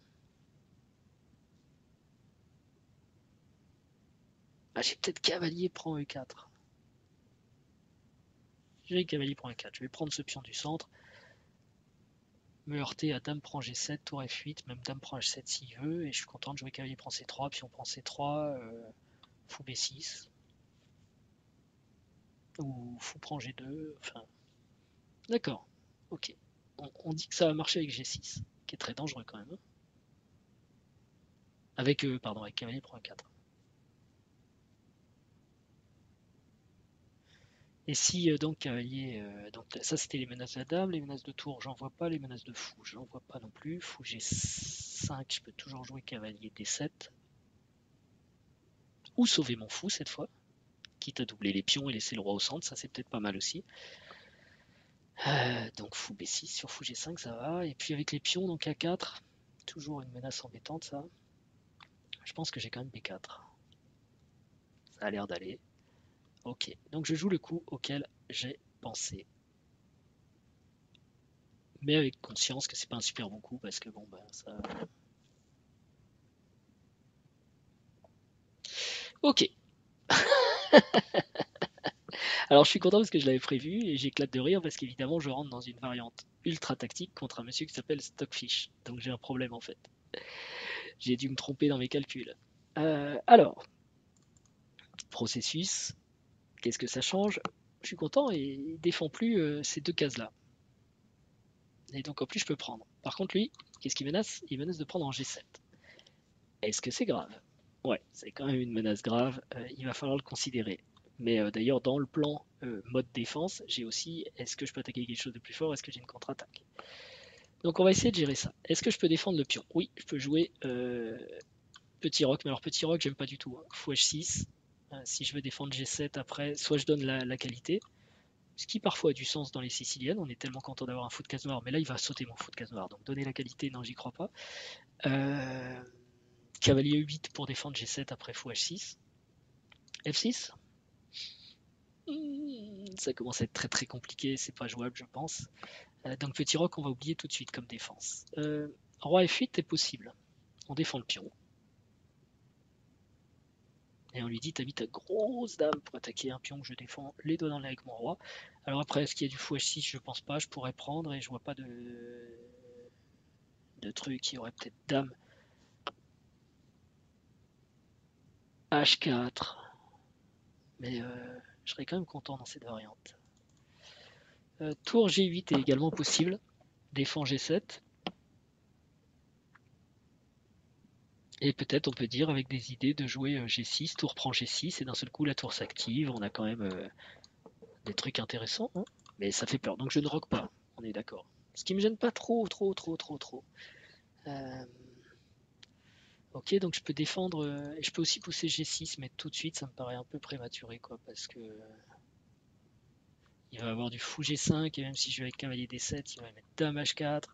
Ah, j'ai peut-être cavalier prend E4. J'ai cavalier prend E4. Je vais prendre ce pion du centre. Me heurter à dame prend G7, tour F8, même dame prend H7 s'il veut. Et je suis content de jouer cavalier prend C3, pion prend C3, fou B6. Ou fou prend G2. Enfin, d'accord. Ok. On dit que ça va marcher avec G6, qui est très dangereux quand même. Hein. Avec, pardon, avec cavalier prend E4. Et si donc cavalier, donc ça c'était les menaces de la dame, les menaces de tour j'en vois pas, les menaces de fou j'en vois pas non plus. Fou G5, je peux toujours jouer cavalier D7. Ou sauver mon fou cette fois, quitte à doubler les pions et laisser le roi au centre, ça c'est peut-être pas mal aussi. Donc fou B6 sur fou G5 ça va. Et puis avec les pions donc A4, toujours une menace embêtante ça. Je pense que j'ai quand même B4. Ça a l'air d'aller. Ok, donc je joue le coup auquel j'ai pensé. Mais avec conscience que c'est pas un super bon coup parce que bon bah ça. Ok. Alors je suis content parce que je l'avais prévu et j'éclate de rire parce qu'évidemment je rentre dans une variante ultra tactique contre un monsieur qui s'appelle Stockfish. Donc j'ai un problème en fait. J'ai dû me tromper dans mes calculs. Alors, processus, qu'est-ce que ça change? Je suis content et il défend plus ces deux cases-là. Et donc en plus je peux prendre. Par contre lui, qu'est-ce qu'il menace? Il menace de prendre en G7. Est-ce que c'est grave? Ouais, c'est quand même une menace grave, il va falloir le considérer. Mais d'ailleurs, dans le plan mode défense, j'ai aussi est-ce que je peux attaquer quelque chose de plus fort? Est-ce que j'ai une contre-attaque? Donc on va essayer de gérer ça. Est-ce que je peux défendre le pion? Oui, je peux jouer petit roc, mais alors petit roc, j'aime pas du tout. Hein. Fou H6. Si je veux défendre G7 après, soit je donne la qualité, ce qui parfois a du sens dans les Siciliennes. On est tellement content d'avoir un fou de case noire, mais là il va sauter mon fou de case noire. Donc donner la qualité, non, j'y crois pas. Cavalier E8 pour défendre G7 après fou H6. F6. Ça commence à être très très compliqué, c'est pas jouable je pense. Donc petit roc on va oublier tout de suite comme défense. Roi F8 est possible. On défend le pion. Et on lui dit t'as mis ta grosse dame pour attaquer un pion que je défends les doigts dans le nez avec mon roi. Alors après est-ce qu'il y a du fou H6? Je pense pas, je pourrais prendre et je vois pas de truc, il y aurait peut-être dame H4. Mais je serais quand même content dans cette variante. Tour G8 est également possible. Défend G7. Et peut-être on peut dire avec des idées de jouer G6, tour prend G6 et d'un seul coup la tour s'active. On a quand même des trucs intéressants, hein, mais ça fait peur. Donc je ne rock pas, on est d'accord. Ce qui me gêne pas trop, trop, trop, trop, trop. Euh, ok, donc je peux défendre et je peux aussi pousser G6, mais tout de suite ça me paraît un peu prématuré quoi, parce que il va avoir du fou G5 et même si je vais avec cavalier D7, il va mettre dame H4.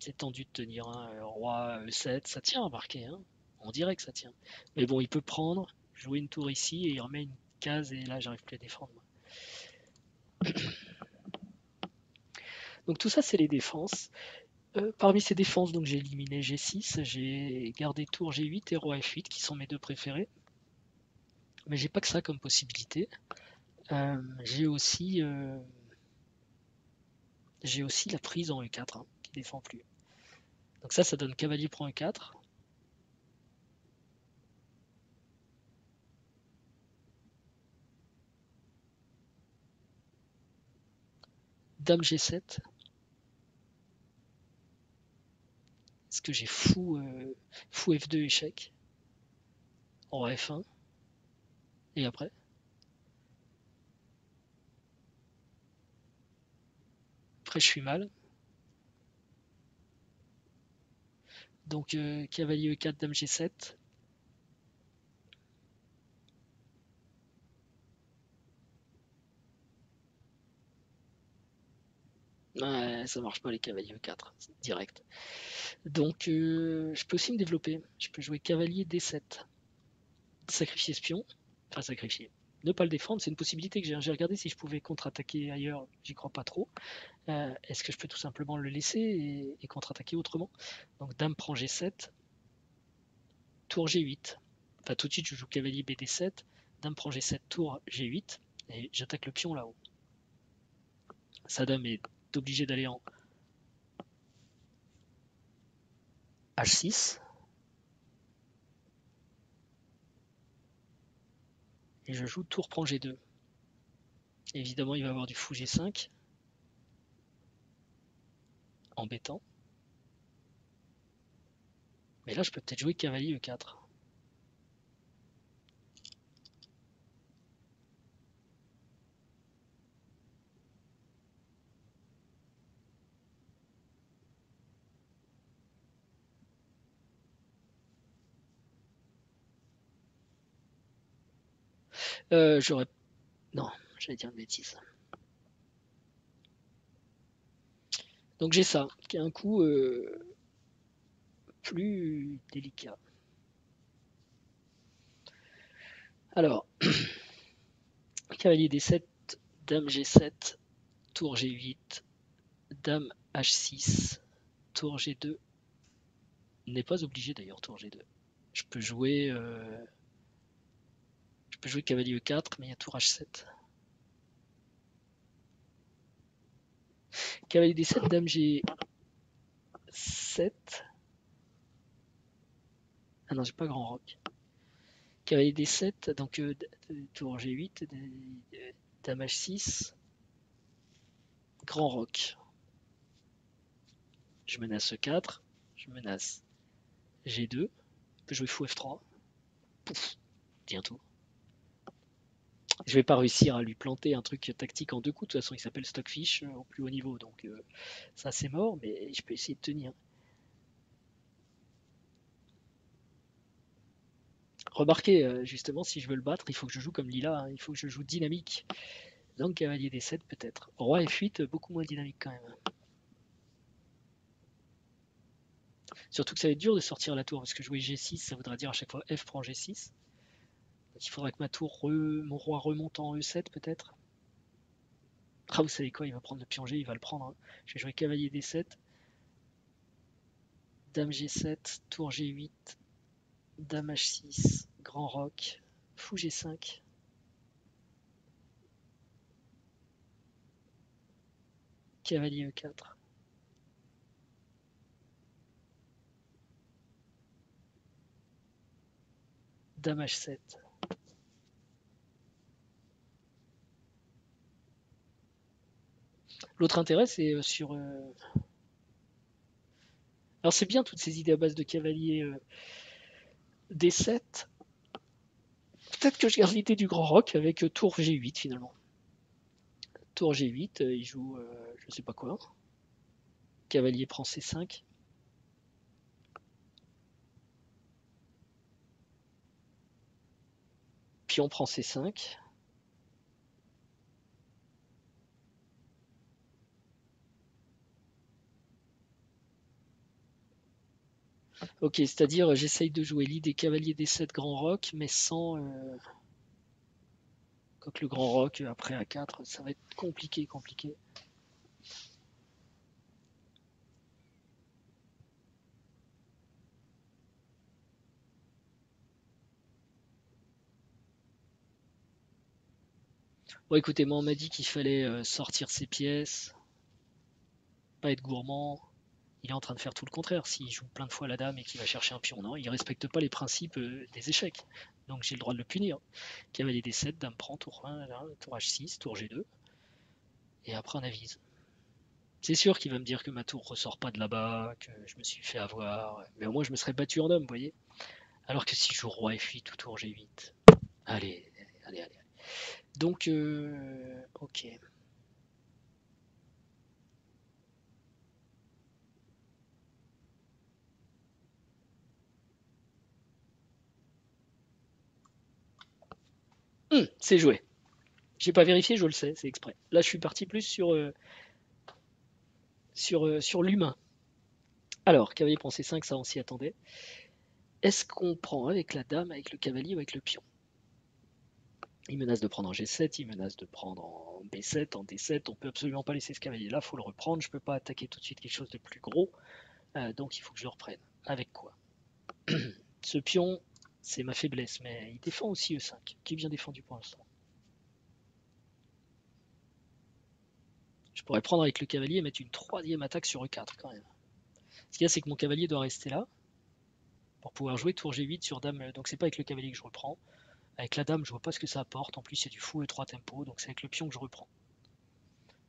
C'est tendu de tenir un roi E7, ça tient à marquer, hein. On dirait que ça tient. Mais bon, il peut prendre, jouer une tour ici et il remet une case et là j'arrive plus à défendre. Donc tout ça c'est les défenses. Parmi ces défenses, donc j'ai éliminé G6, j'ai gardé tour G8 et roi F8 qui sont mes deux préférés. Mais j'ai pas que ça comme possibilité. J'ai aussi la prise en E4 hein, qui défend plus. Donc ça donne cavalier prend E4. Dame G7. Est-ce que j'ai fou F2 échec? Roi F1. Et après? Après je suis mal. Donc cavalier E4, dame G7. Ouais, ça marche pas les cavaliers E4, direct. Donc je peux aussi me développer. Je peux jouer cavalier D7. Sacrifier espion. Enfin sacrifier. Ne pas le défendre, c'est une possibilité que j'ai regardé si je pouvais contre-attaquer ailleurs, j'y crois pas trop. Est-ce que je peux tout simplement le laisser et contre-attaquer autrement? Donc dame prend G7, tour G8. Enfin tout de suite je joue cavalier BD7, dame prend G7, tour G8, et j'attaque le pion là-haut. Sa dame est obligée d'aller en H6, et je joue tour prend G2. Évidemment il va avoir du fou G5, embêtant. Mais là je peux peut-être jouer cavalier E4. J'aurais... Non, j'allais dire une bêtise. Donc j'ai ça, qui est un coup plus délicat. Alors, cavalier D7, dame G7, tour G8, dame H6, tour G2. N'est pas obligé d'ailleurs tour G2. Je peux jouer, cavalier E4, mais il y a tour H7. Cavalier D7, dame G7. Ah non, j'ai pas grand roc. Cavalier D7, donc tour G8, dame H6, grand roc. Je menace E4, je menace G2, je peux jouer fou F3. Pouf, tiens tout. Je vais pas réussir à lui planter un truc tactique en deux coups. De toute façon, il s'appelle Stockfish au plus haut niveau, donc ça c'est mort, mais je peux essayer de tenir. Remarquez, justement, si je veux le battre, il faut que je joue comme Lila, hein. Il faut que je joue dynamique. Donc cavalier D7 peut-être. Roi F8, beaucoup moins dynamique quand même. Surtout que ça va être dur de sortir la tour, parce que jouer G6, ça voudra dire à chaque fois F prend G6. Donc il faudra que mon roi remonte en E7 peut-être. Ah, vous savez quoi, il va prendre le pion G, il va le prendre, hein. Je vais jouer cavalier D7, dame G7, tour G8, dame H6, grand roc, fou G5, cavalier E4. Dame H7. L'autre intérêt, c'est sur. Alors, c'est bien toutes ces idées à base de cavalier D7. Peut-être que je garde l'idée du grand roc avec tour G8 finalement. Tour G8, il joue je sais pas quoi. Cavalier prend C5. Pion prend C5. Ok, c'est-à-dire j'essaye de jouer l'idée cavalier D7 grand roc, mais sans. Quoique le grand roc après A4, ça va être compliqué, compliqué. Bon, écoutez, moi on m'a dit qu'il fallait sortir ses pièces, pas être gourmand. Il est en train de faire tout le contraire. S'il joue plein de fois la dame et qu'il va chercher un pion, non, il respecte pas les principes des échecs. Donc j'ai le droit de le punir. Cavalier D7, dame prend, tour 1, tour H6, tour G2, et après on avise. C'est sûr qu'il va me dire que ma tour ressort pas de là-bas, que je me suis fait avoir, mais au moins je me serais battu en homme, vous voyez. Alors que si je joue roi F8 ou tour G8, allez, allez, allez. Donc, ok. C'est joué. J'ai pas vérifié, je le sais, c'est exprès. Là, je suis parti plus sur sur l'humain. Alors, cavalier prend C5, ça on s'y attendait. Est-ce qu'on prend avec la dame, avec le cavalier ou avec le pion? Il menace de prendre en G7, il menace de prendre en B7, en D7. On peut absolument pas laisser ce cavalier là, faut le reprendre. Je peux pas attaquer tout de suite quelque chose de plus gros, donc il faut que je le reprenne. Avec quoi? Ce pion, c'est ma faiblesse, mais il défend aussi E5, qui est bien défendu pour l'instant. Je pourrais prendre avec le cavalier et mettre une troisième attaque sur E4 quand même. Ce qu'il y a, c'est que mon cavalier doit rester là pour pouvoir jouer tour G8 sur dame. Donc c'est pas avec le cavalier que je reprends. Avec la dame, je vois pas ce que ça apporte. En plus, c'est du fou E3 tempo, donc c'est avec le pion que je reprends.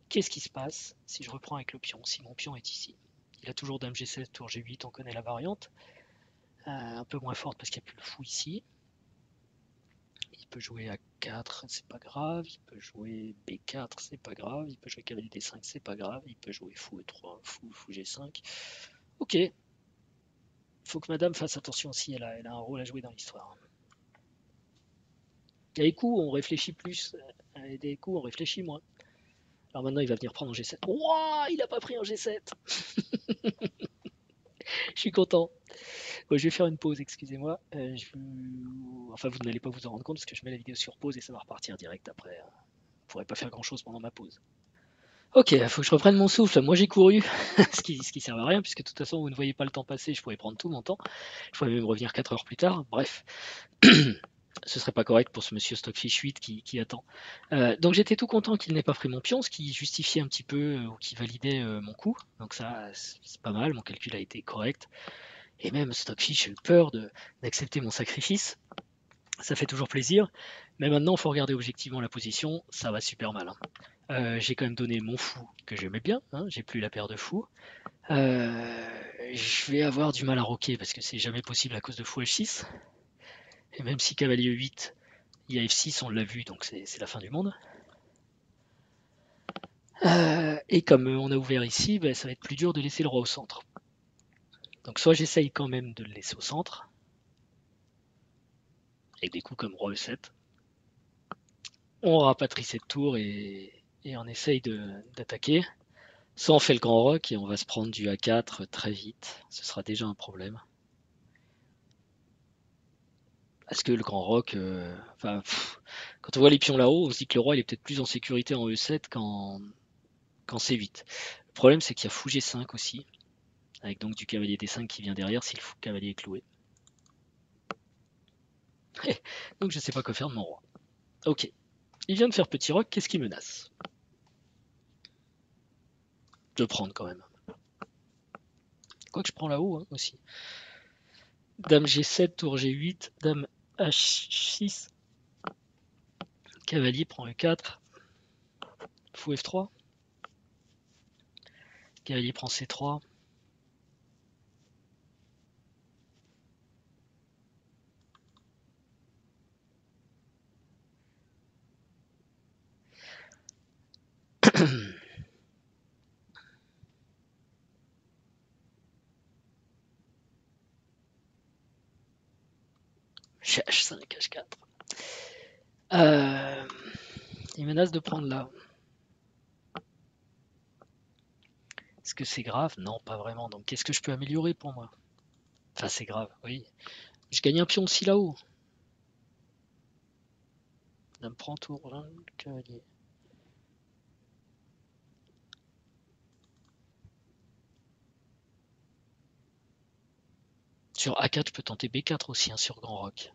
Qu'est-ce qui se passe si je reprends avec le pion, si mon pion est ici? Il a toujours dame G7, tour G8, on connaît la variante. Un peu moins forte parce qu'il n'y a plus le fou ici. Il peut jouer A4, c'est pas grave. Il peut jouer B4, c'est pas grave. Il peut jouer cavalier D5, c'est pas grave. Il peut jouer fou E3, fou G5. Ok. Faut que madame fasse attention aussi, elle a un rôle à jouer dans l'histoire. Il y a des coups où on réfléchit plus, et des coups où on réfléchit moins. Alors maintenant, il va venir prendre en G7. Ouah, il a pas pris en G7. Je suis content. Bon, je vais faire une pause, excusez-moi. Enfin, vous n'allez pas vous en rendre compte parce que je mets la vidéo sur pause et ça va repartir direct après. Je ne pourrai pas faire grand-chose pendant ma pause. Ok, il faut que je reprenne mon souffle. Moi, j'ai couru, ce qui sert à rien puisque de toute façon, vous ne voyez pas le temps passer. Je pourrais prendre tout mon temps. Je pourrais même revenir 4 heures plus tard. Bref. Ce serait pas correct pour ce monsieur Stockfish 8 qui attend. Donc j'étais tout content qu'il n'ait pas pris mon pion, ce qui justifiait un petit peu ou qui validait mon coup. Donc ça, c'est pas mal, mon calcul a été correct. Et même Stockfish a eu peur d'accepter mon sacrifice. Ça fait toujours plaisir. Mais maintenant, il faut regarder objectivement la position. Ça va super mal. J'ai quand même donné mon fou que j'aimais bien. J'ai plus la paire de fous. Je vais avoir du mal à roquer parce que c'est jamais possible à cause de fou H6. Et même si cavalier 8, il y a F6, on l'a vu, donc c'est la fin du monde. Et comme on a ouvert ici, ben, ça va être plus dur de laisser le roi au centre. Donc soit j'essaye quand même de le laisser au centre, avec des coups comme roi E7. On rapatrie cette tour et on essaye d'attaquer. Soit on fait le grand roc et on va se prendre du A4 très vite. Ce sera déjà un problème. Parce que le grand roc, quand on voit les pions là-haut, on se dit que le roi il est peut-être plus en sécurité en E7 qu'en C8. Le problème c'est qu'il y a fou G5 aussi, avec donc du cavalier D5 qui vient derrière si le cavalier est cloué. Donc je sais pas quoi faire de mon roi. Ok, il vient de faire petit roc, qu'est-ce qu'il menace? De prendre quand même. Quoi que je prends là-haut hein, aussi. Dame G7, tour G8, dame H6, cavalier prend E4, fou F3, cavalier prend C3, H5, H4. Il menace de prendre là. Est-ce que c'est grave? Non, pas vraiment. Donc qu'est-ce que je peux améliorer pour moi? Enfin, c'est grave, oui. Je gagne un pion aussi là-haut. Dame prend tour, cavalier. Sur A4, je peux tenter B4 aussi, hein, sur Grand Roc.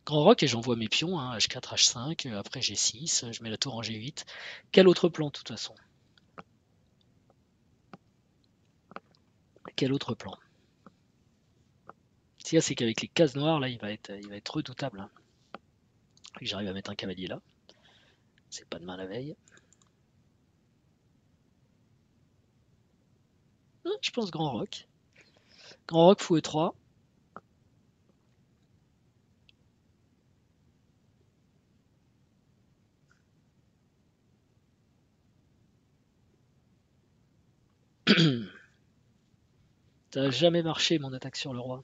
Grand Roc et j'envoie mes pions, hein, H4, H5, après G6, je mets la tour en G8. Quel autre plan de toute façon? Quel autre plan? Ce qu'il y a, c'est qu'avec les cases noires, là, il va être redoutable. Hein. J'arrive à mettre un cavalier là. C'est pas demain la veille. Je pense Grand Roc. Grand Roc, fou E3. Ça n'a jamais marché mon attaque sur le roi.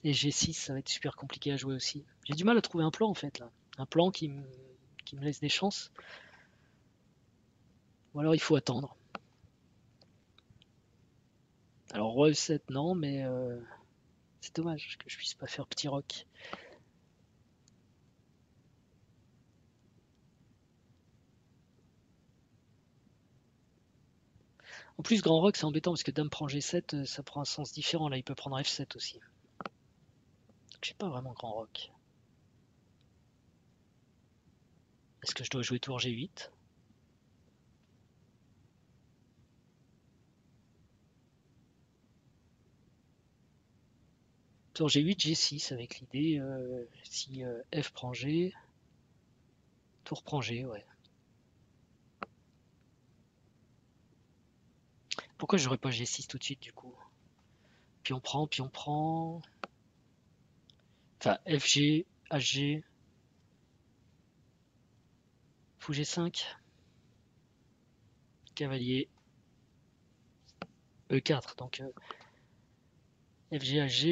Et G6, ça va être super compliqué à jouer aussi. J'ai du mal à trouver un plan en fait là. Un plan qui me laisse des chances. Ou alors il faut attendre. Alors Roi E7 non, mais c'est dommage que je puisse pas faire petit roc. En plus grand roc c'est embêtant parce que Dame prend G7, ça prend un sens différent. Là il peut prendre F7 aussi. Donc j'ai pas vraiment grand roc. Est-ce que je dois jouer tour G8? Tour G8, G6 avec l'idée si F prend G, tour prend G, ouais. Pourquoi j'aurais pas G6 tout de suite du coup? Pion prend, pion prend. Enfin, FG, HG, fou G5, cavalier E4. Donc FG, HG,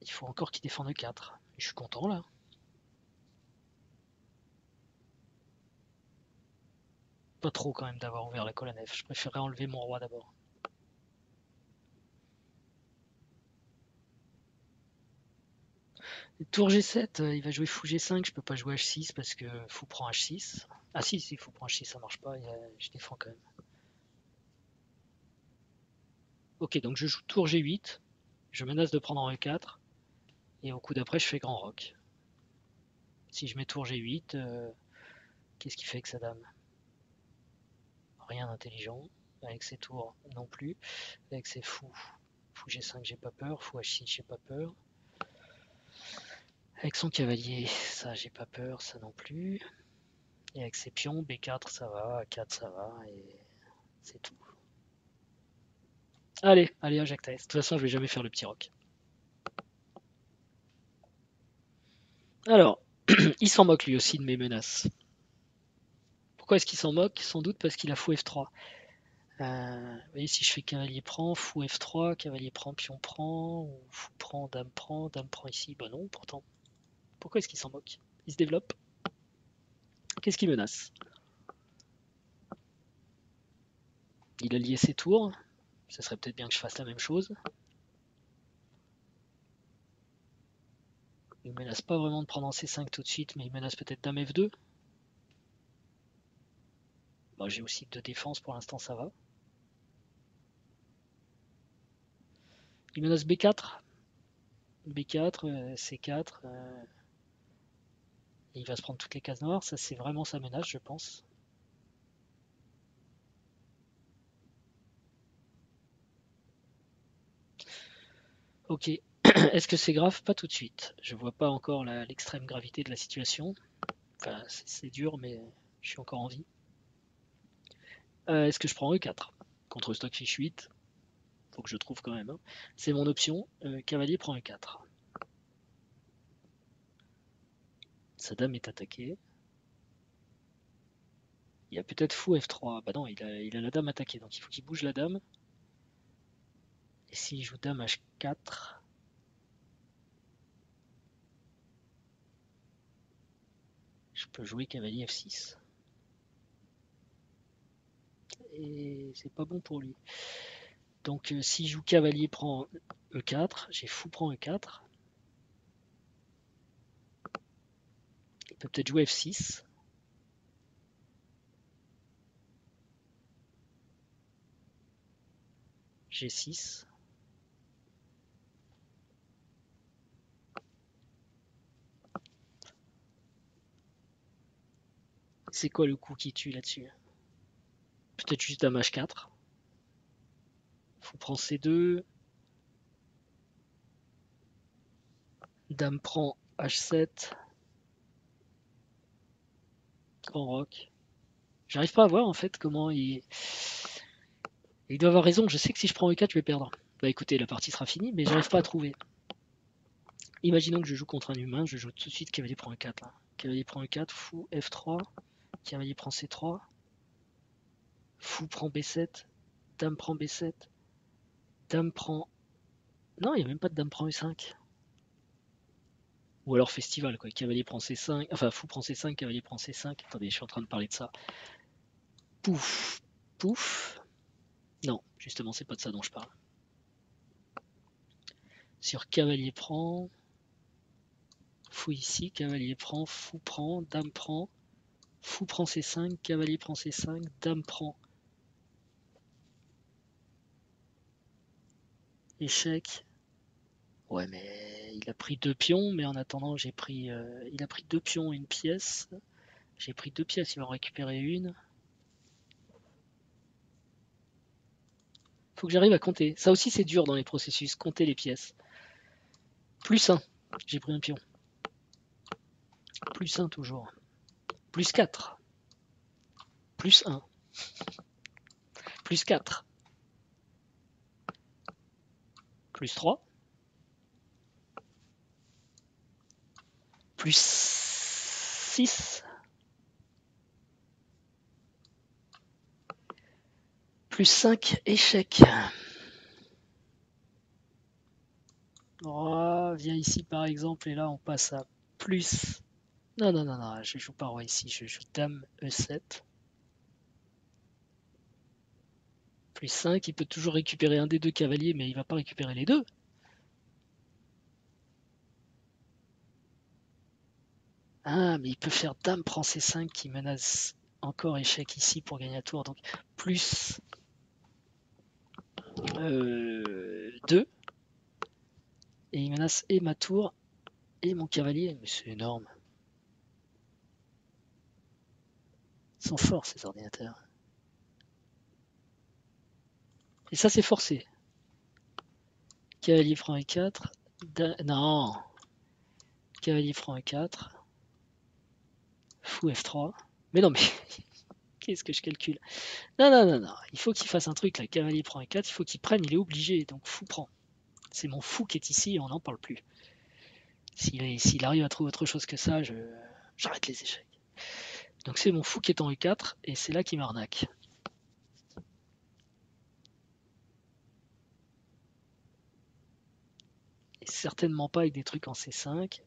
il faut encore qu'il défende E4. Je suis content là. Pas trop quand même d'avoir ouvert la colonne F. Je préférerais enlever mon roi d'abord. Tour G7, il va jouer fou G5. Je peux pas jouer H6 parce que fou prend H6. Ah si, fou prend H6, ça marche pas. Je défends quand même. Ok, donc je joue tour G8. Je menace de prendre en E4. Et au coup d'après, je fais grand roc. Si je mets tour G8, qu'est-ce qu'il fait avec sa dame? Rien d'intelligent. Avec ses tours non plus. Avec ses fous. Fou G5, j'ai pas peur. Fou H6, j'ai pas peur. Avec son cavalier, ça, j'ai pas peur. Ça non plus. Et avec ses pions, B4, ça va. A4, ça va. Et c'est tout. Allez, à Jacques Thaès. De toute façon, je vais jamais faire le petit roc. Alors, il s'en moque lui aussi de mes menaces. Pourquoi est-ce qu'il s'en moque? Sans doute parce qu'il a fou F3. Vous voyez, si je fais cavalier prend, fou F3, cavalier prend, pion prend, ou fou prend, dame prend ici, bah non, pourtant. Pourquoi est-ce qu'il s'en moque? Il se développe. Qu'est-ce qu'il menace? Il a lié ses tours. Ça serait peut-être bien que je fasse la même chose. Il menace pas vraiment de prendre en C5 tout de suite, mais il menace peut-être dame F2. Bah, j'ai aussi 2 défenses, pour l'instant ça va. Il menace B4. B4, C4. Il va se prendre toutes les cases noires. Ça, c'est vraiment sa menace, je pense. Ok. Est-ce que c'est grave? Pas tout de suite. Je vois pas encore l'extrême gravité de la situation. Enfin, c'est dur, mais je suis encore en vie. Est-ce que je prends E4 contre Stockfish 8? Faut que je trouve quand même, hein. C'est mon option. Cavalier prend E4. Sa dame est attaquée. Il y a peut-être fou F3. Bah non, il a la dame attaquée, donc il faut qu'il bouge la dame. Et s'il joue dame H4, je peux jouer cavalier F6. Et c'est pas bon pour lui. Donc s'il joue cavalier prend E4, j'ai fou prend E4. Il peut peut-être jouer F6. G6. C'est quoi le coup qui tue là-dessus? Peut-être juste dame H4. Fou prend C2. Dame prend H7. Grand roc. J'arrive pas à voir en fait comment il. Il doit avoir raison, je sais que si je prends E4, je vais perdre. Bah écoutez, la partie sera finie, mais j'arrive pas à trouver. Imaginons que je joue contre un humain, je joue tout de suite cavalier prend E4. Là. Cavalier prend E4, fou F3, cavalier prend C3, fou prend B7, dame prend B7, dame prend Non, il n'y a même pas de dame prend E5. Ou alors festival, quoi. Cavalier prend C5. Enfin, fou prend C5, cavalier prend C5. Attendez, je suis en train de parler de ça. Pouf, pouf. Non, justement, c'est pas de ça dont je parle. Sur cavalier prend, fou ici, cavalier prend, fou prend, dame prend, fou prend C5, cavalier prend C5, dame prend. Échec. Ouais, mais il a pris deux pions, mais en attendant, il a pris deux pions, une pièce. J'ai pris deux pièces, il va en récupérer une. Faut que j'arrive à compter. Ça aussi, c'est dur dans les processus, compter les pièces. Plus 1, j'ai pris un pion. Plus 1 toujours. Plus 4. Plus 1. Plus 4. Plus 3. Plus 6. Plus 5, échec. Oh, viens ici par exemple, et là on passe à plus. Non, non, non, non, je joue pas roi ici, je joue dame E7. Plus 5, il peut toujours récupérer un des deux cavaliers, mais il va pas récupérer les deux. Ah, mais il peut faire dame prend C5 qui menace encore échec ici pour gagner un tour. Donc plus 2. Et il menace et ma tour et mon cavalier. Mais c'est énorme. Ils sont forts ces ordinateurs. Et ça c'est forcé. Cavalier prend E4. Non. Cavalier prend E4. Fou F3. Mais non mais qu'est-ce que je calcule? Non, non, non, non. Il faut qu'il fasse un truc là. Cavalier prend E4. Il faut qu'il prenne. Il est obligé. Donc fou prend. C'est mon fou qui est ici et on n'en parle plus. S'il arrive à trouver autre chose que ça, j'arrête les échecs. Donc c'est mon fou qui est en E4 et c'est là qu'il m'arnaque. Et certainement pas avec des trucs en C5.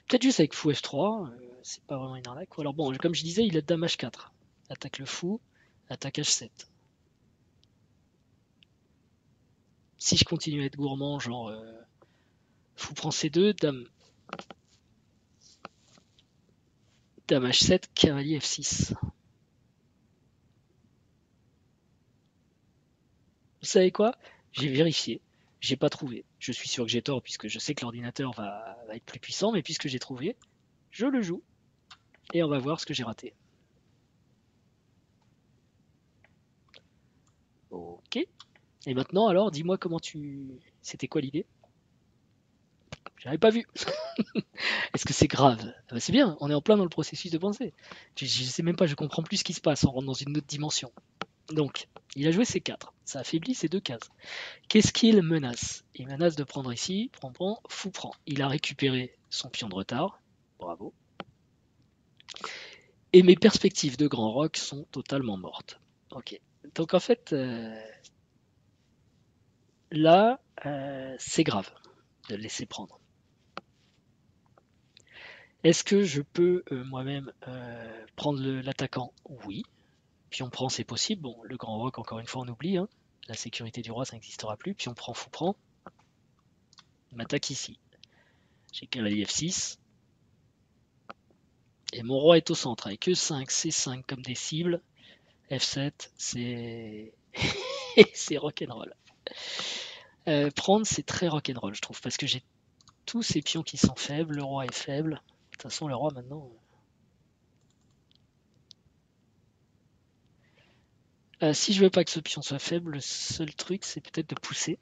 Peut-être juste avec fou F3, c'est pas vraiment une arnaque. Ou alors bon, comme je disais, il a dame H4. Attaque le fou, attaque H7. Si je continue à être gourmand, genre fou prend C2, dame H7, cavalier F6. Vous savez quoi? J'ai vérifié, j'ai pas trouvé. Je suis sûr que j'ai tort puisque je sais que l'ordinateur va être plus puissant, mais puisque j'ai trouvé, je le joue. Et on va voir ce que j'ai raté. Ok. Et maintenant alors, dis-moi comment tu... C'était quoi l'idée? J'avais pas vu. Est-ce que c'est grave? Ah bah c'est bien, on est en plein dans le processus de pensée. Je sais même pas, je comprends plus ce qui se passe, on rentre dans une autre dimension. Donc, il a joué ses 4, ça affaiblit ses deux cases. Qu'est-ce qu'il menace? Il menace de prendre ici, prend, fou prend. Il a récupéré son pion de retard, bravo. Et mes perspectives de grand rock sont totalement mortes. Ok, donc en fait, là, c'est grave de le laisser prendre. Est-ce que je peux moi-même prendre l'attaquant? Oui. Puis on prend, c'est possible. Bon, le grand roc, encore une fois, on oublie. Hein. La sécurité du roi, ça n'existera plus. Puis on prend, fou prend. Il m'attaque ici. J'ai cavalier F6. Et mon roi est au centre avec E5, C5 comme des cibles. F7, c'est c'est rock'n'roll. Prendre, c'est très rock'n'roll, je trouve, parce que j'ai tous ces pions qui sont faibles. Le roi est faible. De toute façon, le roi maintenant. Si je veux pas que ce pion soit faible, le seul truc, c'est peut-être de pousser.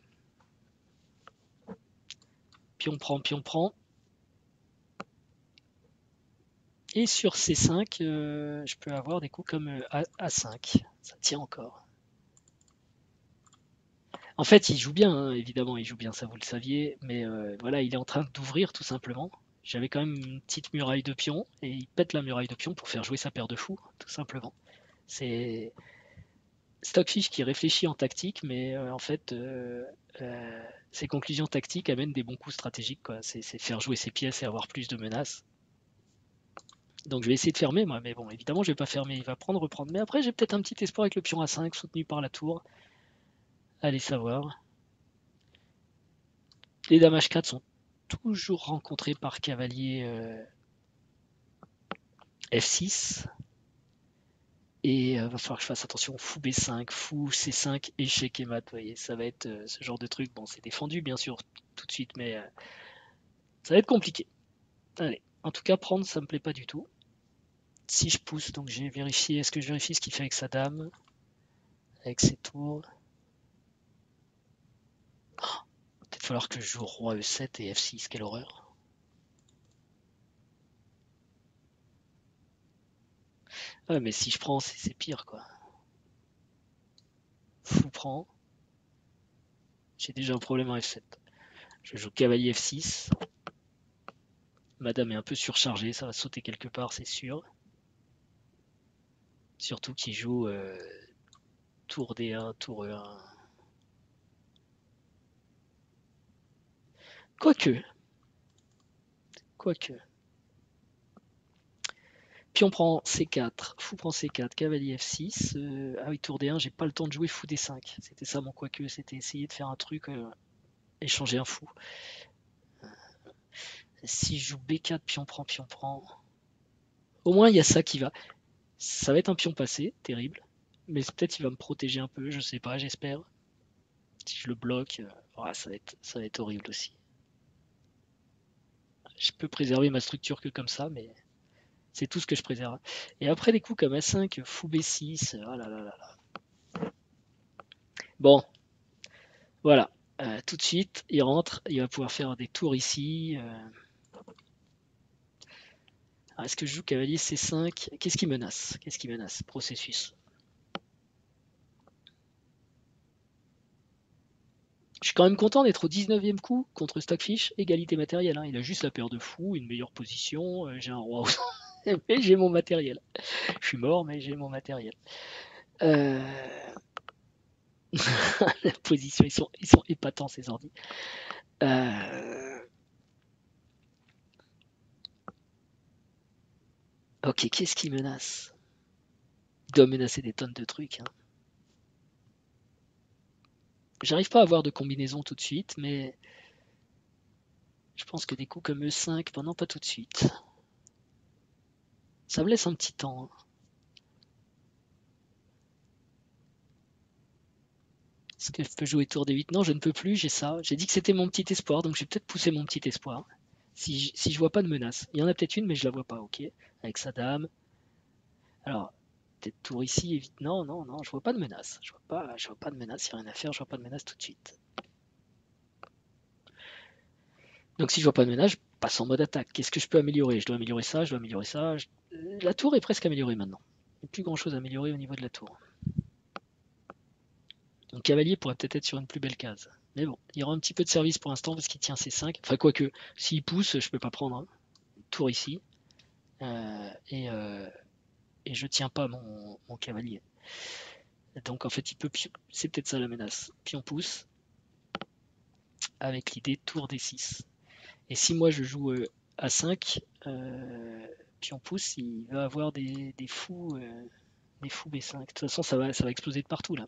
Pion prend, pion prend. Et sur C5, je peux avoir des coups comme A5. Ça tient encore. En fait, il joue bien, hein, évidemment, il joue bien, ça vous le saviez. Mais voilà, il est en train d'ouvrir tout simplement. J'avais quand même une petite muraille de pions et il pète la muraille de pions pour faire jouer sa paire de fous, tout simplement. C'est Stockfish qui réfléchit en tactique, mais en fait, Ces conclusions tactiques amènent des bons coups stratégiques, quoi. C'est faire jouer ses pièces et avoir plus de menaces. Donc je vais essayer de fermer, moi, mais bon, évidemment, je vais pas fermer. Il va prendre, reprendre. Mais après, j'ai peut-être un petit espoir avec le pion A5 soutenu par la tour. Allez savoir. Les dames H4 sont toujours rencontrées par cavalier F6. Et va falloir que je fasse attention. Fou B5, fou C5, échec et mat. Vous voyez, ça va être ce genre de truc. Bon, c'est défendu, bien sûr, tout de suite, mais ça va être compliqué. Allez, en tout cas, prendre, ça me plaît pas du tout. Si je pousse, donc j'ai vérifié. Est-ce que je vérifie ce qu'il fait avec sa dame, avec ses tours? Peut-être falloir que je joue roi E7 et F6, quelle horreur. Ouais, mais si je prends, c'est pire, quoi. Fou prend. J'ai déjà un problème en F7. Je joue cavalier F6. Madame est un peu surchargée, ça va sauter quelque part, c'est sûr. Surtout qu'il joue tour D1, tour E1. Quoique. Quoique. Pion prend C4, fou prend C4, cavalier F6. Ah oui, tour D1, j'ai pas le temps de jouer fou D5. C'était ça mon quoique, c'était essayer de faire un truc, échanger un fou. Si je joue B4, pion prend. Au moins, il y a ça qui va. Ça va être un pion passé, terrible. Mais peut-être il va me protéger un peu, je sais pas, j'espère. Si je le bloque, ça va être horrible aussi. Je peux préserver ma structure que comme ça, mais c'est tout ce que je préserve. Et après des coups comme A5, fou B6, oh là là là là. Bon, voilà. Tout de suite, il rentre, il va pouvoir faire des tours ici. Est-ce que je joue cavalier C5? Qu'est-ce qui menace? Qu'est-ce qui menace? Processus. Je suis quand même content d'être au 19e coup contre Stockfish, égalité matérielle. Hein. Il a juste la paire de fous, une meilleure position, j'ai un roi, mais j'ai mon matériel. Je suis mort, mais j'ai mon matériel. Euh... la position, ils sont épatants ces ordi. Ok, qu'est-ce qui menace? Il doit menacer des tonnes de trucs. Hein. J'arrive pas à avoir de combinaison tout de suite, mais je pense que des coups comme E5, pendant pas tout de suite. Ça me laisse un petit temps. Hein. Est-ce que je peux jouer tour D8? Non, je ne peux plus, j'ai ça. J'ai dit que c'était mon petit espoir, donc je vais peut-être pousser mon petit espoir. Si je vois pas de menace. Il y en a peut-être une, mais je la vois pas, ok. Avec sa dame. Alors, peut-être tour ici, évite. Non, non, non, je vois pas de menace. Je vois pas de menace, il n'y a rien à faire, je vois pas de menace tout de suite. Donc si je vois pas de menace, je passe en mode attaque. Qu'est-ce que je peux améliorer? Je dois améliorer ça, je dois améliorer ça. La tour est presque améliorée maintenant. Il n'y a plus grand chose à améliorer au niveau de la tour. Mon cavalier pourrait peut-être être sur une plus belle case. Mais bon, il y aura un petit peu de service pour l'instant parce qu'il tient C5. Enfin, quoique, s'il pousse, je peux pas prendre. Hein. Tour ici. Et je tiens pas mon cavalier. Donc en fait, il peut. C'est peut-être ça la menace. Pion pousse. Avec l'idée tour D6. Et si moi je joue A5, pion pousse, il va avoir des fous B5. De toute façon, ça va exploser de partout là.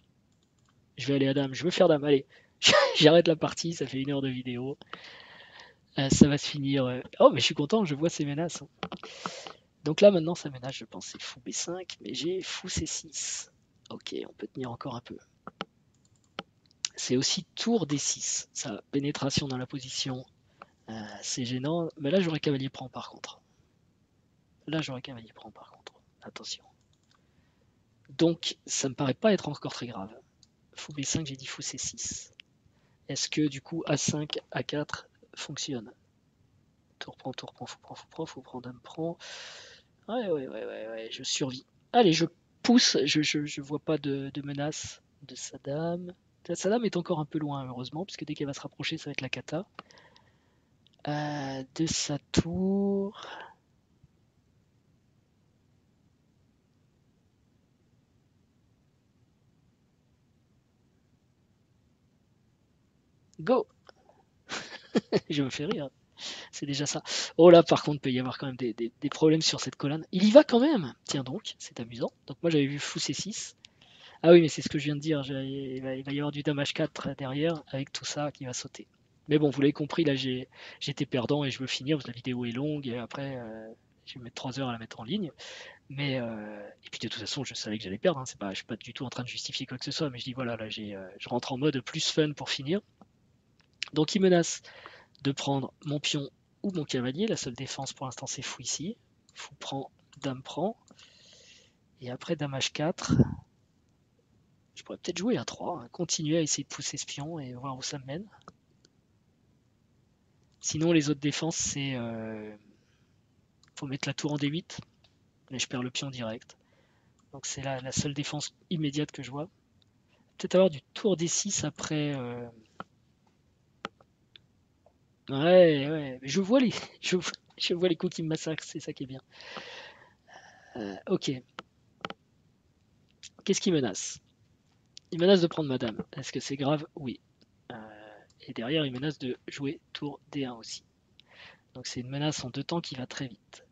Je vais aller à dame, je veux faire dame, allez. J'arrête la partie, ça fait 1 heure de vidéo. Ça va se finir. Oh, mais je suis content, je vois ces menaces. Hein. Donc là, maintenant, ça menace, je pense, c'est fou B5, mais j'ai fou C6. Ok, on peut tenir encore un peu. C'est aussi tour D6. Ça, pénétration dans la position, c'est gênant. Mais là, j'aurais cavalier prend par contre. Là, j'aurais cavalier prend par contre. Attention. Donc, ça me paraît pas être encore très grave. Fou B5, j'ai dit fou C6. Est-ce que du coup A5, A4 fonctionne? Tour prend, fou prend, dame prend. Ouais, je survis. Allez, je pousse, je vois pas de menace de sa dame. Sa dame est encore un peu loin, heureusement, puisque dès qu'elle va se rapprocher, ça va être la cata. De sa tour. Go! Je me fais rire. C'est déjà ça. Oh là, par contre, peut y avoir quand même des problèmes sur cette colonne. Il y va quand même. Tiens donc, c'est amusant. Donc moi j'avais vu fou C6. Ah oui, mais c'est ce que je viens de dire. Il va y avoir du dame H4 derrière avec tout ça qui va sauter. Mais bon, vous l'avez compris, là j'étais perdant et je veux finir parce que la vidéo est longue et après je vais mettre 3 heures à la mettre en ligne. Mais et puis de toute façon, je savais que j'allais perdre. Hein. C'est pas, je suis pas du tout en train de justifier quoi que ce soit, mais je dis voilà, là je rentre en mode plus fun pour finir. Donc il menace de prendre mon pion ou mon cavalier. La seule défense pour l'instant c'est fou ici. Fou prend, dame prend. Et après dame H4, je pourrais peut-être jouer à 3, hein, continuer à essayer de pousser ce pion et voir où ça me mène. Sinon les autres défenses c'est faut mettre la tour en D8, mais je perds le pion direct. Donc c'est la seule défense immédiate que je vois. Peut-être avoir du tour D6 après. Ouais, ouais, mais je vois les, je vois les coups qui me massacrent, c'est ça qui est bien. Ok, qu'est-ce qui menace? Il menace de prendre madame. Est-ce que c'est grave? Oui. Et derrière, il menace de jouer tour D1 aussi. Donc c'est une menace en 2 temps qui va très vite.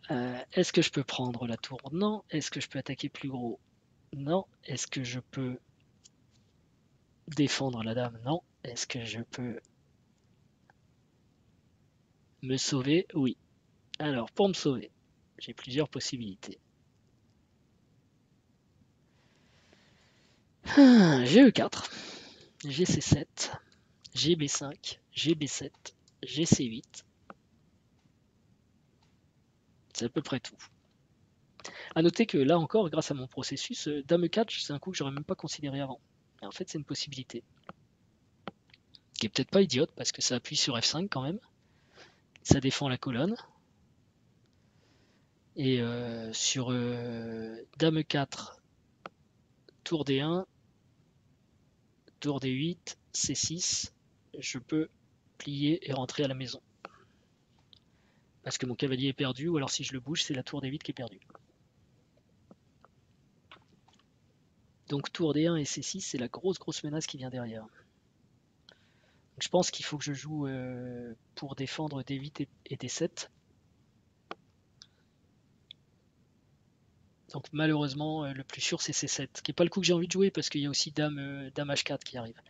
Est-ce que je peux prendre la tour? Non. Est-ce que je peux attaquer plus gros? Non. Est-ce que je peux défendre la dame? Non. Est-ce que je peux me sauver? Oui. Alors, pour me sauver, j'ai plusieurs possibilités. J'ai E4, j'ai C7, j'ai B5, j'ai B7, j'ai C8. C'est à peu près tout. A noter que là encore, grâce à mon processus, Dame 4, c'est un coup que j'aurais même pas considéré avant. Et en fait, c'est une possibilité. Qui est peut-être pas idiote parce que ça appuie sur F5 quand même. Ça défend la colonne. Et sur Dame 4, tour D1, tour D8, C6, je peux plier et rentrer à la maison. Parce que mon cavalier est perdu, ou alors si je le bouge, c'est la tour D8 qui est perdue. Donc tour D1 et C6, c'est la grosse menace qui vient derrière. Donc, je pense qu'il faut que je joue pour défendre D8 et D7. Donc malheureusement, le plus sûr c'est C7, qui n'est pas le coup que j'ai envie de jouer parce qu'il y a aussi dame H4 qui arrive.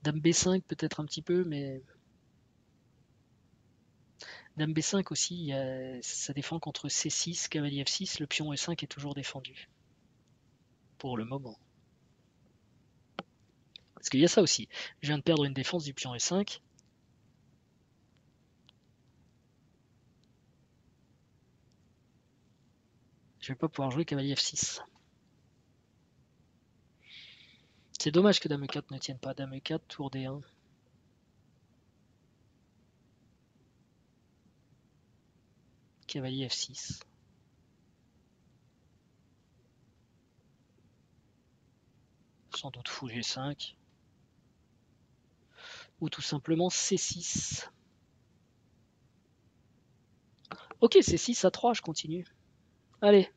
Dame B5 peut-être un petit peu, mais dame B5 aussi, ça défend contre C6, cavalier F6, le pion E5 est toujours défendu. Pour le moment. Parce qu'il y a ça aussi. Je viens de perdre une défense du pion E5. Je vais pas pouvoir jouer cavalier F6. C'est dommage que dame E4 ne tienne pas. Dame E4, tour D1. Cavalier F6. Sans doute fou G5. Ou tout simplement C6. Ok, C6 à 3, je continue. Allez.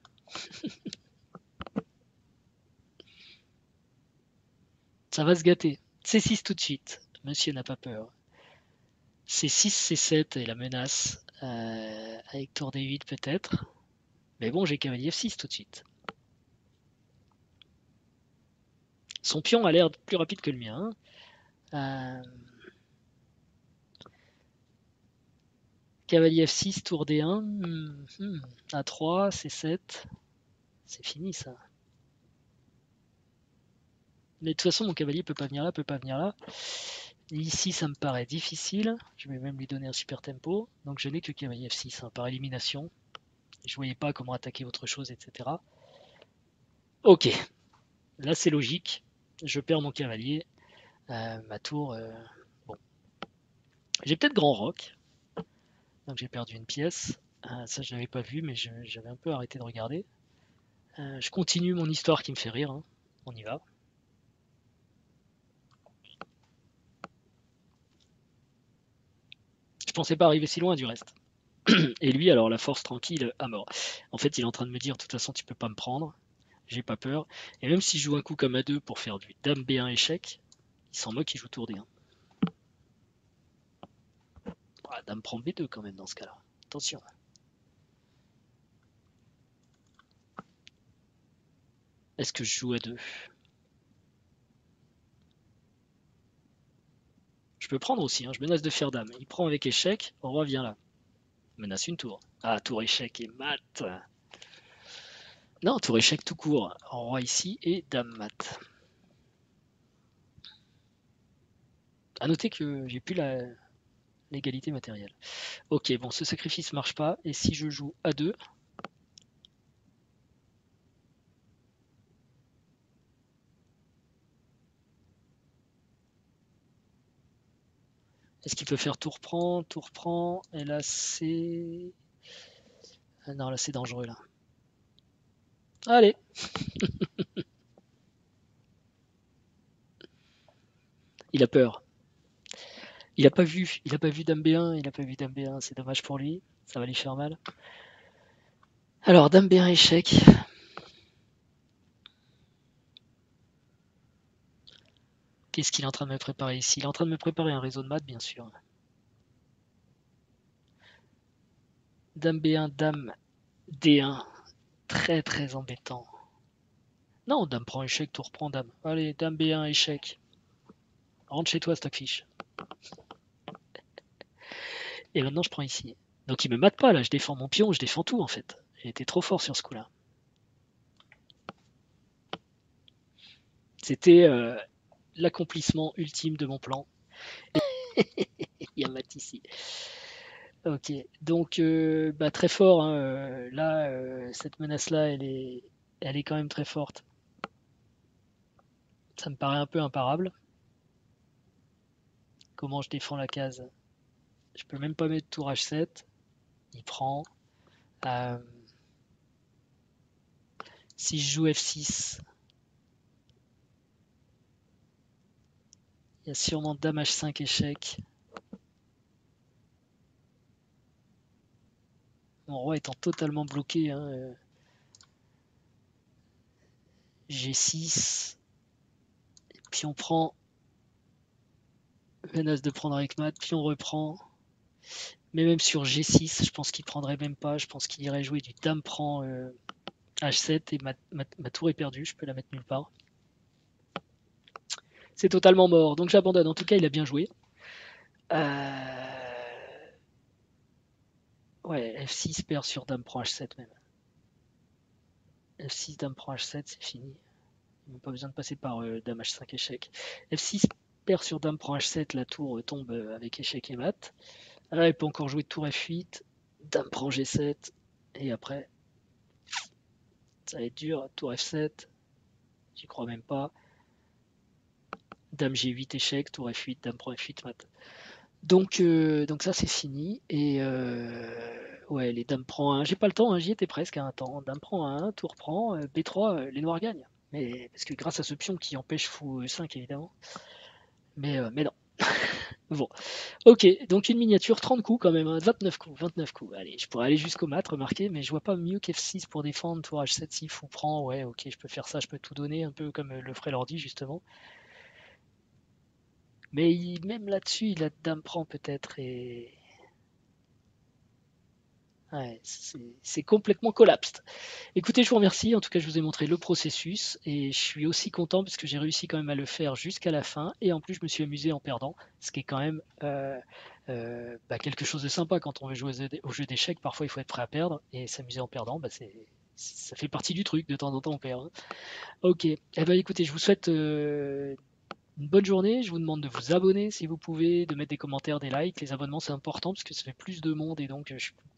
Ça va se gâter. C6 tout de suite. Monsieur n'a pas peur. C6, C7 et la menace. Avec tour D8 peut-être. Mais bon, j'ai cavalier F6 tout de suite. Son pion a l'air plus rapide que le mien. Cavalier F6, tour D1. A3, C7. C'est fini ça. Mais de toute façon, mon cavalier peut pas venir là, peut pas venir là. Ici, ça me paraît difficile. Je vais même lui donner un super tempo. Donc je n'ai que cavalier F6 hein, par élimination. Je voyais pas comment attaquer autre chose, etc. Ok, là c'est logique. Je perds mon cavalier. Ma tour, bon. J'ai peut-être grand roc. Donc j'ai perdu une pièce. Ça je l'avais pas vu, mais j'avais un peu arrêté de regarder. Je continue mon histoire qui me fait rire. Hein. On y va. Je pensais pas arriver si loin du reste. Et lui, alors la force tranquille à mort. En fait, il est en train de me dire, de toute façon, tu peux pas me prendre. J'ai pas peur. Et même si je joue un coup comme A2 pour faire du dame B1 échec, il s'en moque, il joue tour D1. dame prend B2 quand même dans ce cas-là. Attention. Est-ce que je joue à 2? Je peux prendre aussi, hein, je menace de faire dame. Il prend avec échec, roi vient là. Menace une tour. Ah, tour échec et mat. Non, tour échec tout court. Roi ici et dame mat. À noter que j'ai plus l'égalité matérielle. Ok, bon, ce sacrifice marche pas. Et si je joue A2, est-ce qu'il peut faire tour prend, et là c'est... Ah non, là c'est dangereux là. Allez. Il a peur. Il a pas vu dame B1, il a pas vu dame B1, c'est dommage pour lui, ça va lui faire mal. Alors dame B1 échec. Qu'est-ce qu'il est en train de me préparer ici? Il est en train de me préparer un réseau de maths, bien sûr. Dame B1, dame D1, très très embêtant. Non, dame prend échec, tour prend dame. Allez, dame B1 échec. Rentre chez toi, Stockfish. Et maintenant je prends ici. Donc il me mate pas là, je défends mon pion, je défends tout en fait. J'ai été trop fort sur ce coup-là. C'était l'accomplissement ultime de mon plan. Il y a mat ici. Ok, donc bah, très fort. Hein, là, cette menace-là, elle est quand même très forte. Ça me paraît un peu imparable. Comment je défends la case? Je peux même pas mettre tour H7. Il prend. Euh, si je joue F6, il y a sûrement dame H5 échec. Mon roi étant totalement bloqué. Hein, G6. Puis on prend. Menace de prendre avec mat. Puis on reprend. Mais même sur G6, je pense qu'il prendrait même pas. Je pense qu'il irait jouer du dame prend H7 et ma tour est perdue. Je peux la mettre nulle part. C'est totalement mort. Donc j'abandonne. En tout cas, il a bien joué. Ouais, F6 perd sur dame prend H7 même. F6 dame prend H7, c'est fini. Il n'y a pas besoin de passer par dame H5 échec. F6 perd sur dame prend H7, la tour tombe avec échec et mat. Là, il peut encore jouer tour F8, dame prend G7, et après, ça va être dur. Tour F7, j'y crois même pas. Dame G8 échec, tour F8, dame prend F8 mat. Donc ça c'est fini. Et ouais, les dames prend 1. J'ai pas le temps, hein, j'y étais presque à un temps. Dame prend 1, tour prend, B3, les noirs gagnent. Mais parce que grâce à ce pion qui empêche fou 5 évidemment. Mais non. Bon. Ok, donc une miniature, 30 coups quand même, hein, 29 coups, 29 coups. Allez, je pourrais aller jusqu'au mat, remarquez, mais je vois pas mieux qu'F6 pour défendre, tour H7 si fou prend. Ouais, ok, je peux faire ça, je peux tout donner, un peu comme le ferait l'ordi justement. Mais même là-dessus, il a dame prend peut-être et. Ouais, c'est complètement collapsed. Écoutez, je vous remercie. En tout cas, je vous ai montré le processus et je suis aussi content parce que j'ai réussi quand même à le faire jusqu'à la fin. Et en plus, je me suis amusé en perdant, ce qui est quand même bah, quelque chose de sympa quand on veut jouer au jeu d'échecs. Parfois, il faut être prêt à perdre et s'amuser en perdant, bah, ça fait partie du truc. De temps en temps, on perd. Hein. Ok. Eh ben, écoutez, je vous souhaite une bonne journée. Je vous demande de vous abonner si vous pouvez, de mettre des commentaires, des likes. Les abonnements, c'est important parce que ça fait plus de monde et donc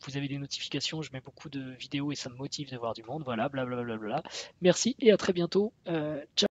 vous avez des notifications. Je mets beaucoup de vidéos et ça me motive de voir du monde. Voilà, blablabla. Merci et à très bientôt. Ciao.